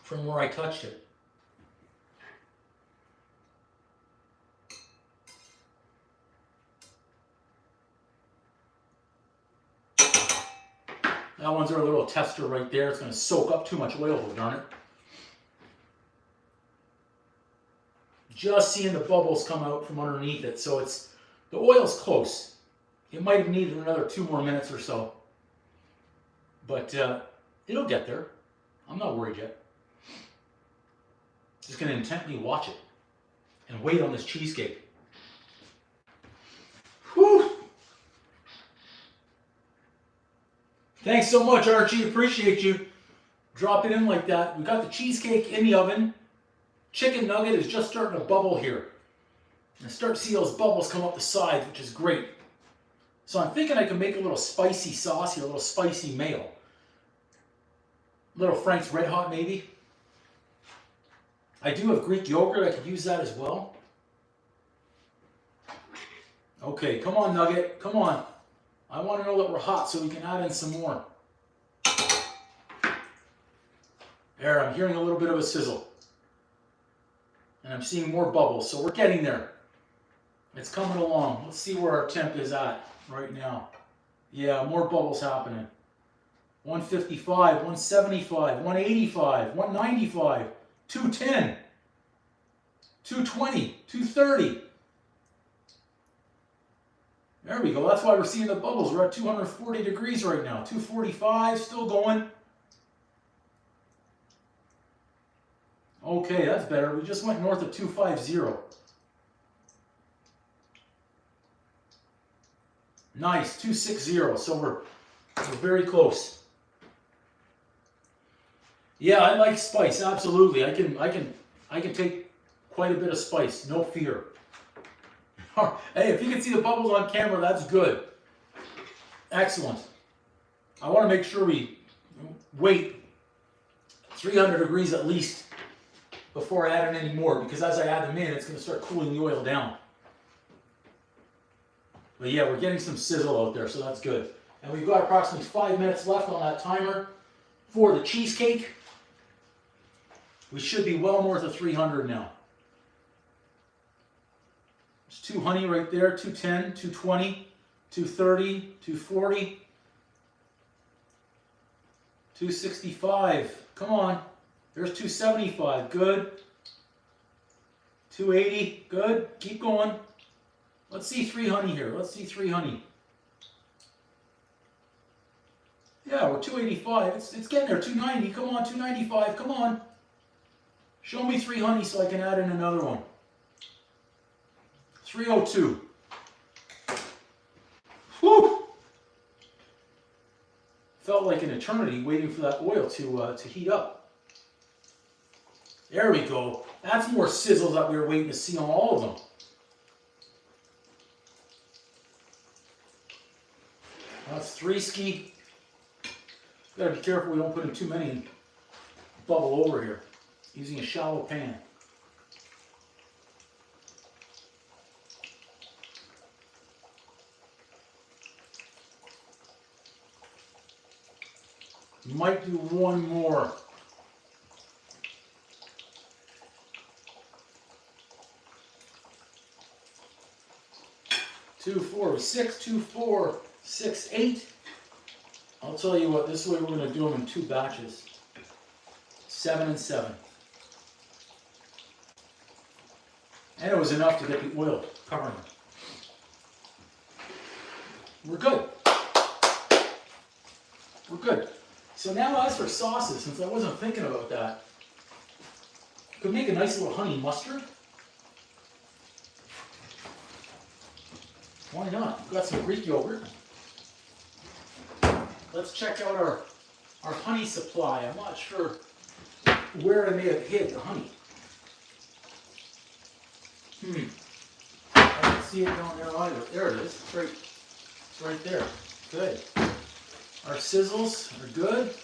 from where I touched it. That one's our little tester right there. It's going to soak up too much oil, darn it. Just seeing the bubbles come out from underneath it, so it's The oil's close. It might have needed another 2 more minutes or so. But it'll get there. I'm not worried yet. Just going to intently watch it and wait on this cheesecake. Whew. Thanks so much, Archie. Appreciate you. Drop it in like that. We got the cheesecake in the oven. Chicken nugget is just starting to bubble here. And start to see those bubbles come up the sides, which is great. So I'm thinking I can make a little spicy sauce here, a little spicy mayo. A little Frank's Red Hot maybe. I do have Greek yogurt. I could use that as well. Okay, come on, Nugget. Come on. I want to know that we're hot so we can add in some more. There, I'm hearing a little bit of a sizzle. And I'm seeing more bubbles, so we're getting there. It's coming along. Let's see where our temp is at right now. Yeah, more bubbles happening. 155, 175, 185, 195, 210, 220, 230. There we go. That's why we're seeing the bubbles. We're at 240 degrees right now. 245, still going. Okay, that's better. We just went north of 250. Nice, 260. So we're very close. Yeah, I like spice. Absolutely. I can take quite a bit of spice. No fear. Hey, if you can see the bubbles on camera, that's good. Excellent. I want to make sure we wait 300 degrees at least before I add in any more, because as I add them in, it's going to start cooling the oil down. But yeah, we're getting some sizzle out there, so that's good. And we've got approximately 5 minutes left on that timer for the cheesecake. We should be well north of 300 now. There's 2 honey right there, 210, 220, 230, 240, 265. Come on. There's 275. Good. 280. Good. Keep going. Let's see 3 honey here. Let's see 3 honey. Yeah, we're 285. It's getting there. 290. Come on. 295. Come on. Show me 3 honey so I can add in another one. 302. Whew! Felt like an eternity waiting for that oil to heat up. There we go. That's more sizzles that we were waiting to see on all of them. That's 3 ski. Gotta be careful we don't put in too many and bubble over here. Using a shallow pan. Might do one more. Two, 4, 6, 2, 4, 6, 8. I'll tell you what, this way we're going to do them in 2 batches. 7 and 7. And it was enough to get the oil covering it. We're good. We're good. So now as for sauces, since I wasn't thinking about that, could make a nice little honey mustard. Why not? We've got some Greek yogurt. Let's check out our honey supply. I'm not sure where I may have hid the honey. I don't see it down there either. There it is. It's right there. Good. Our sizzles are good.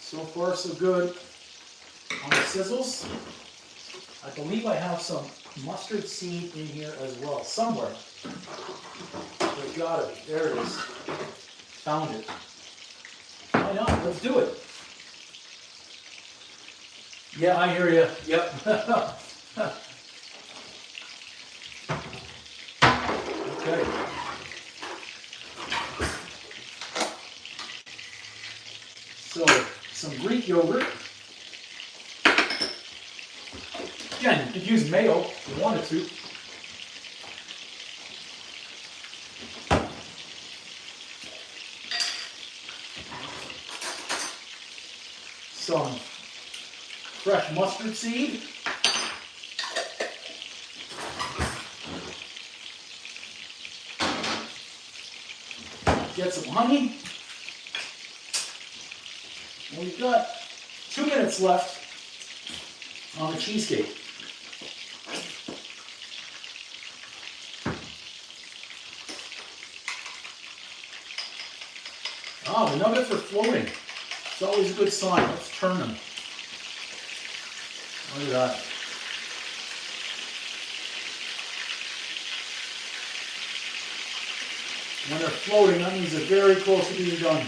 So far, so good on the sizzles. I believe I have some mustard seed in here as well, somewhere. There's gotta be. There it is. Found it. Why not? Let's do it. Yeah, I hear you. Yep. Okay. So, some Greek yogurt. Again, you could use mayo if you wanted to. Some fresh mustard seed. Get some honey. And we've got 2 minutes left on the cheesecake. Ah, the nuggets are floating. It's always a good sign. Let's turn them. Look at that. When they're floating, that means they're very close to being done.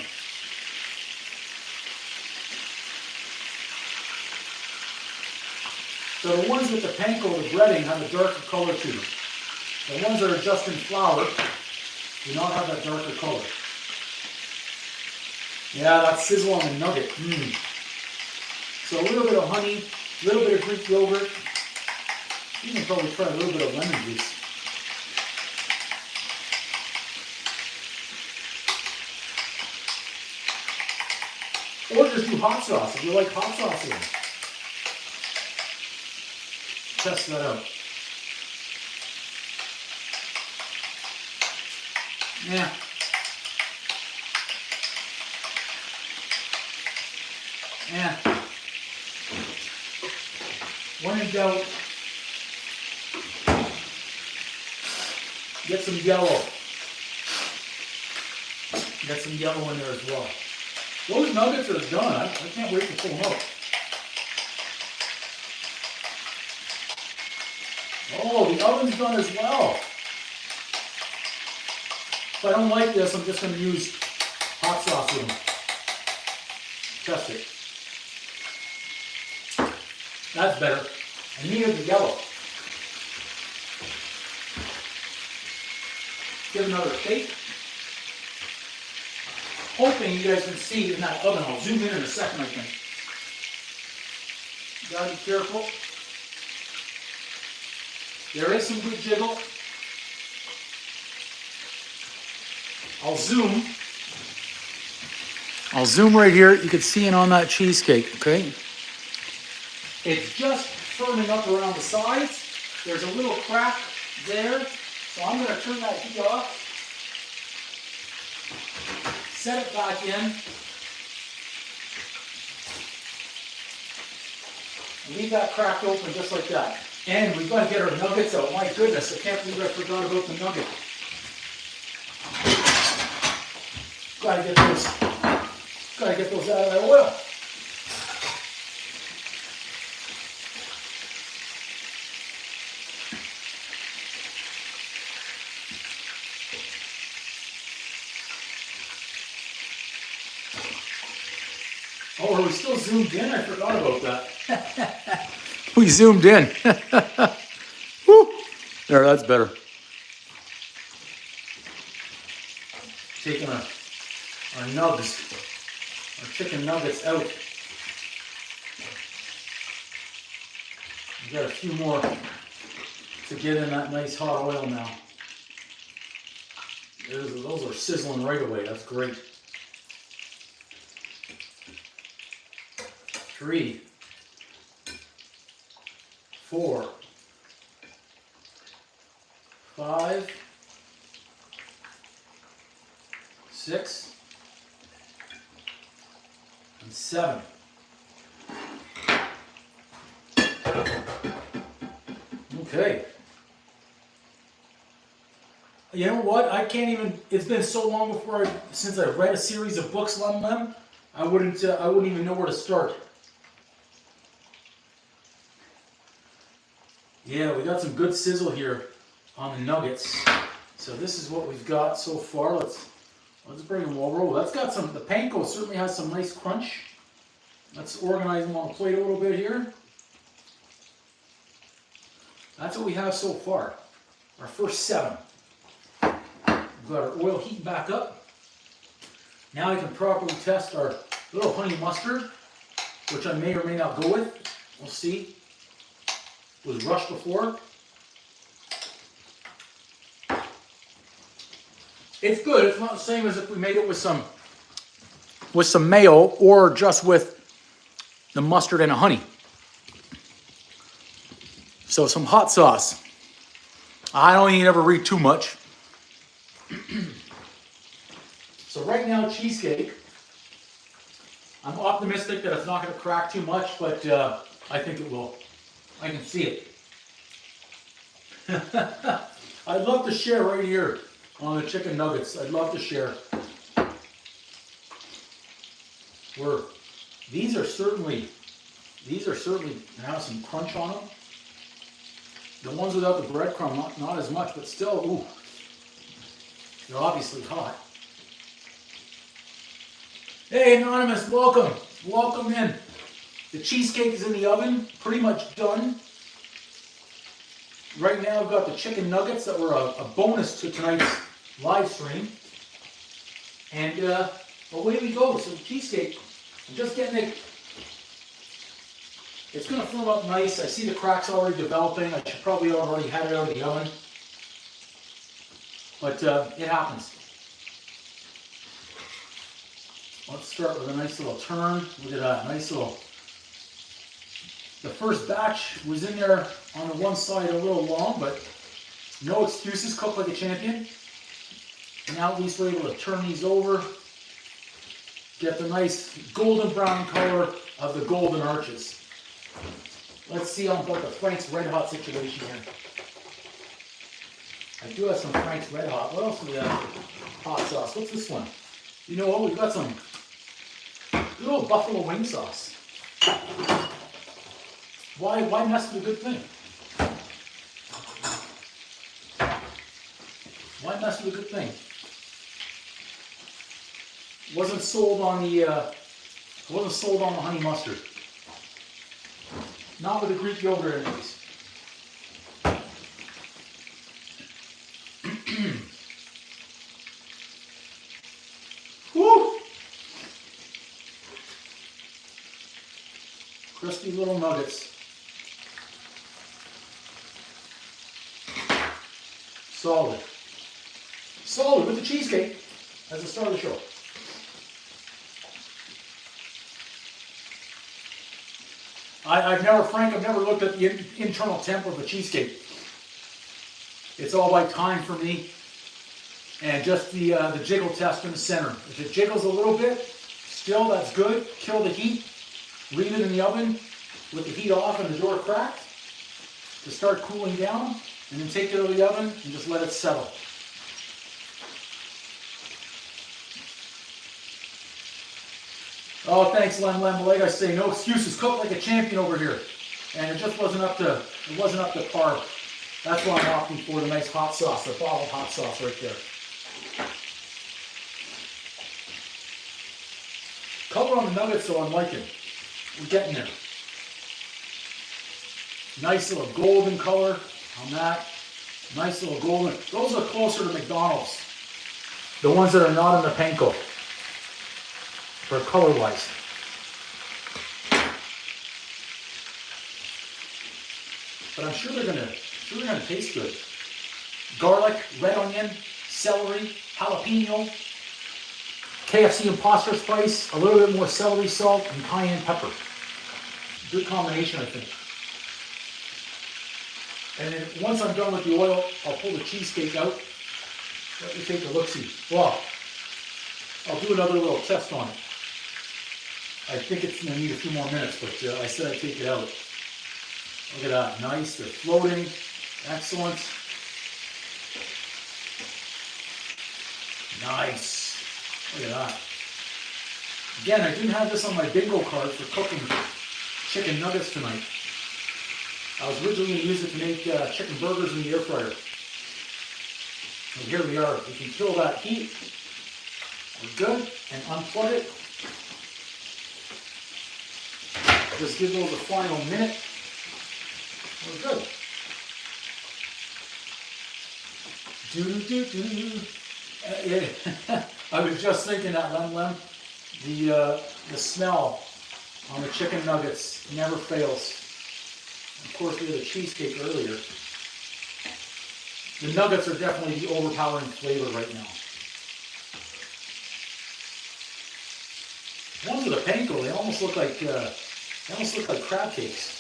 So the ones with the panko, the breading, have a darker color to them. The ones that are just in flour do not have that darker color. Yeah, that sizzle on the nugget. So a little bit of honey, a little bit of Greek yogurt. You can probably try a little bit of lemon juice. Or just do hot sauce if you like hot sauce in it. Test that out. Yeah. Yeah. When in doubt, get some yellow. Get some yellow in there as well. Those nuggets are done. I can't wait to pull them out. Oh, the oven's done as well. If I don't like this, I'm just going to use hot sauce with them. Test it. That's better. I needed the yellow. Give it another shake. Hoping you guys can see it in that oven. I'll zoom in a second, I think. You gotta be careful. There is some good jiggle. I'll zoom right here. You can see it on that cheesecake, okay? It's just firming up around the sides. There's a little crack there. So I'm going to turn that heat off. Set it back in. Leave that crack open just like that. And we've got to get our nuggets out. My goodness, I can't believe I forgot about the nugget. Gotta get those out of that oil. Oh, are we still zoomed in? I forgot about that. We zoomed in. Woo. There, that's better. Taking our nugs, our chicken nuggets out. We've got a few more to get in that nice hot oil now. Those are sizzling right away. That's great. 3, 4, 5, 6, and 7. Okay. You know what? I can't even. It's been so long since I read a series of books on them. I wouldn't even know where to start. Yeah, we got some good sizzle here on the nuggets. So this is what we've got so far. Let's bring them over. That's got some. The panko certainly has some nice crunch. Let's organize them on the plate a little bit here. That's what we have so far. Our first 7. We've got our oil heating back up. Now I can properly test our little honey mustard, which I may or may not go with. We'll see. was rushed before. It's good. It's not the same as if we made it with some mayo or just with the mustard and a honey. So some hot sauce. I don't even ever read too much. So right now, cheesecake. I'm optimistic that it's not going to crack too much, but I think it will. I can see it. I'd love to share right here on the chicken nuggets. I'd love to share. These are certainly have some crunch on them. The ones without the breadcrumb, not as much, but still, ooh, they're obviously hot. Hey, Anonymous, welcome. Welcome in. The cheesecake is in the oven, pretty much done. Right now, I've got the chicken nuggets that were a bonus to tonight's live stream. And away we go. So the cheesecake, I'm just getting it. It's going to firm up nice. I see the cracks already developing. I should probably have already had it out of the oven. But it happens. Let's start with a nice little turn. Look at that, nice little. The first batch was in there on the one side a little long, but no excuses, cook like a champion. And now at least we're able to turn these over, get the nice golden brown color of the golden arches. Let's see on about the Frank's Red Hot situation here. I do have some Frank's Red Hot. What else do we have? Hot sauce. What's this one? You know what? We've got some good old buffalo wing sauce. Why mess with a good thing? Why mess with a good thing? Wasn't sold on the honey mustard. Not with the Greek yogurt anyways. Woo! Crispy little nuggets. Solid. Solid with the cheesecake as the star of the show. I've never looked at the internal temp of the cheesecake. It's all by time for me. And just the jiggle test in the center. If it jiggles a little bit, still that's good. Kill the heat. Leave it in the oven with the heat off and the door cracked to start cooling down. And then take it out of the oven and just let it settle. Oh, thanks, Lem. Like I say, no excuses. Cook like a champion over here. And it just wasn't up to par. That's why I'm opting for the nice hot sauce, the bottled hot sauce right there. Color on the nuggets, though, I'm liking. We're getting there. Nice little golden color on that. Nice little golden. Those are closer to McDonald's. The ones that are not in the panko. For color-wise. But I'm sure they're gonna taste good. Garlic, red onion, celery, jalapeno, KFC imposter spice, a little bit more celery salt, and cayenne pepper. Good combination, I think. And then once I'm done with the oil, I'll pull the cheesecake out. Let me take a look-see. Well, I'll do another little test on it. I think it's going to need a few more minutes, but I said I'd take it out. Look at that. Nice. They're floating. Excellent. Nice. Look at that. Again, I didn't have this on my bingo card for cooking chicken nuggets tonight. I was originally going to use it to make chicken burgers in the air fryer. And here we are. We can kill that heat. We're good. And unplug it. Just give those a final minute. We're good. I was just thinking that, Lem. The smell on the chicken nuggets never fails. Of course, we had the cheesecake earlier. The nuggets are definitely the overpowering flavor right now. The ones with the panko, they almost look like crab cakes.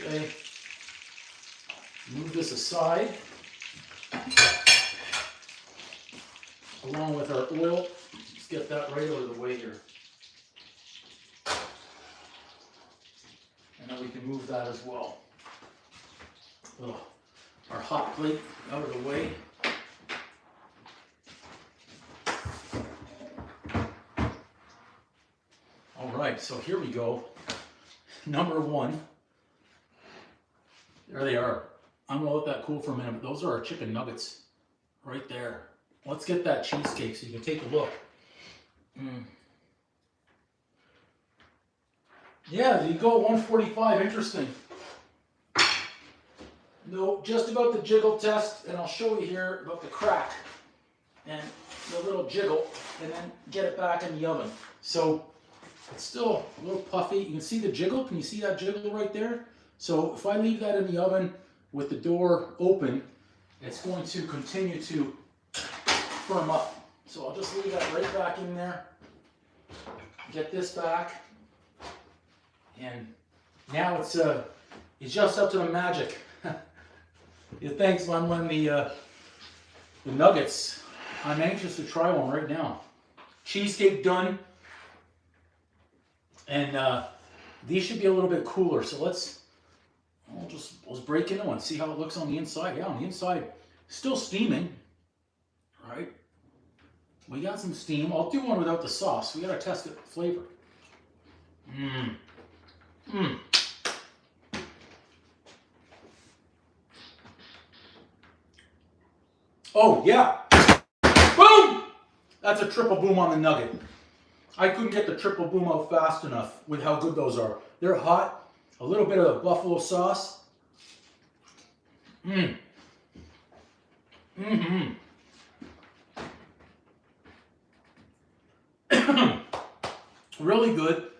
Okay, move this aside, along with our oil. Let's get that right out of the way here. And then we can move that as well. Our hot plate out of the way. All right, so here we go. Number one. There they are. I'm gonna let that cool for a minute, but those are our chicken nuggets right there. Let's get that cheesecake so you can take a look. Yeah, there you go, 145, interesting. No, just about the jiggle test, and I'll show you here about the crack and the little jiggle, and then get it back in the oven. So it's still a little puffy. You can see the jiggle. Can you see that jiggle right there? So if I leave that in the oven with the door open, it's going to continue to firm up. So I'll just leave that right back in there. Get this back. And now it's just up to the magic. Yeah, thanks, Len. The nuggets. I'm anxious to try one right now. Cheesecake done. And these should be a little bit cooler. So let's break into one, see how it looks on the inside. Yeah, on the inside, still steaming. All right. We got some steam. I'll do one without the sauce. We got to test it for flavor. Oh, yeah. Boom! That's a triple boom on the nugget. I couldn't get the triple boom out fast enough with how good those are. They're hot. A little bit of the buffalo sauce. Really good.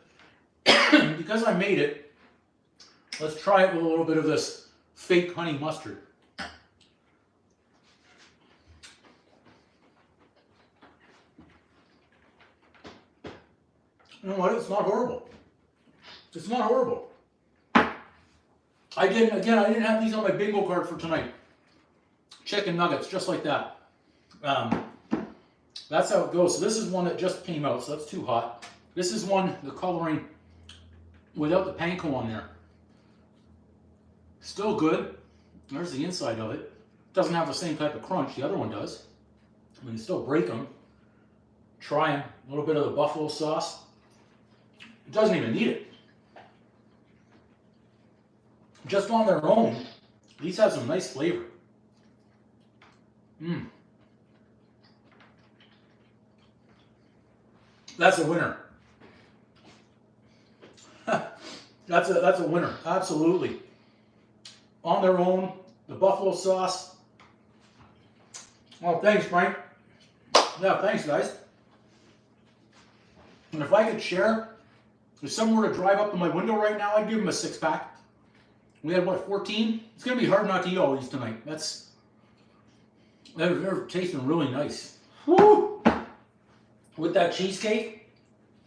Because I made it, let's try it with a little bit of this fake honey mustard. You know what? It's not horrible. It's not horrible. I didn't have these on my bingo card for tonight. Chicken nuggets, just like that. That's how it goes. So this is one that just came out, so that's too hot. This is one, the coloring without the panko on there. Still good. There's the inside of it. Doesn't have the same type of crunch the other one does. I mean, still break them. Try them. A little bit of the buffalo sauce. It doesn't even need it. Just on their own, these have some nice flavor. That's a winner. That's a winner, absolutely. On their own, the buffalo sauce. Oh, thanks, Frank. Yeah, thanks, guys. And if I could share, if someone were to drive up to my window right now, I'd give them a 6-pack. We had, what, 14? It's going to be hard not to eat all these tonight. They're tasting really nice. Woo! With that cheesecake,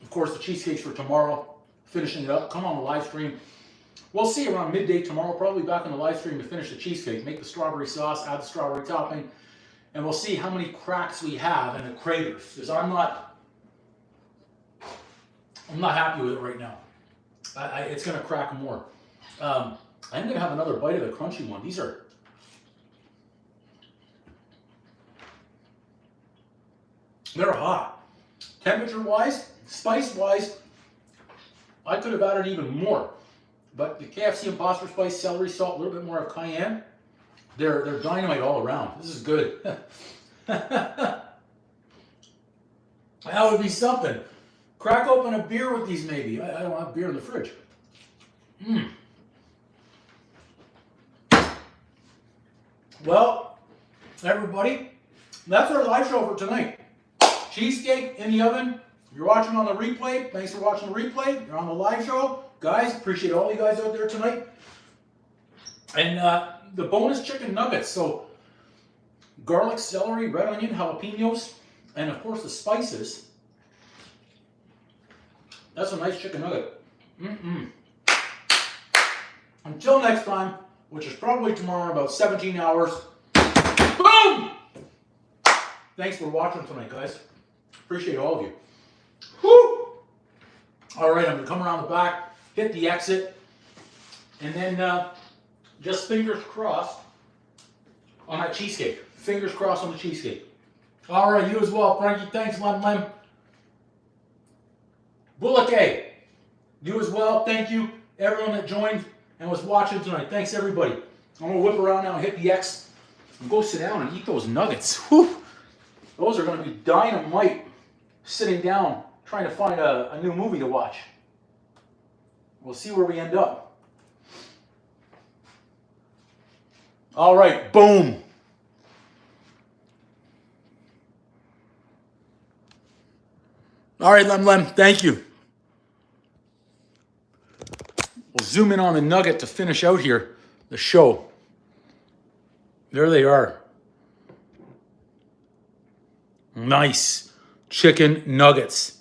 of course, the cheesecake's for tomorrow. Finishing it up. Come on the live stream. We'll see around midday tomorrow, probably back on the live stream to finish the cheesecake. Make the strawberry sauce, add the strawberry topping, and we'll see how many cracks we have in the craters. Because I'm not happy with it right now. It's going to crack more. I'm going to have another bite of the crunchy one. They're hot. Temperature-wise, spice-wise, I could have added even more. But the KFC Imposter Spice, celery salt, a little bit more of cayenne, they're dynamite all around. This is good. That would be something. Crack open a beer with these maybe. I don't have beer in the fridge. Well, everybody, that's our live show for tonight. Cheesecake in the oven. If you're watching on the replay, thanks for watching the replay. You're on the live show. Guys, appreciate all you guys out there tonight. And the bonus chicken nuggets. So garlic, celery, red onion, jalapenos, and of course the spices. That's a nice chicken nugget. Until next time, which is probably tomorrow in about 17 hours. Boom! Thanks for watching tonight, guys. Appreciate all of you. Woo! All right, I'm going to come around the back, hit the exit, and then just fingers crossed on that cheesecake. Fingers crossed on the cheesecake. All right, you as well, Frankie. Thanks, Lem. Bullock, you as well. Thank you, everyone that joined and was watching tonight. Thanks, everybody. I'm going to whip around now and hit the X and go sit down and eat those nuggets. Whew. Those are going to be dynamite sitting down trying to find a new movie to watch. We'll see where we end up. All right, boom. All right, Lem, thank you. We'll zoom in on the nugget to finish out here the show. There they are. Nice chicken nuggets.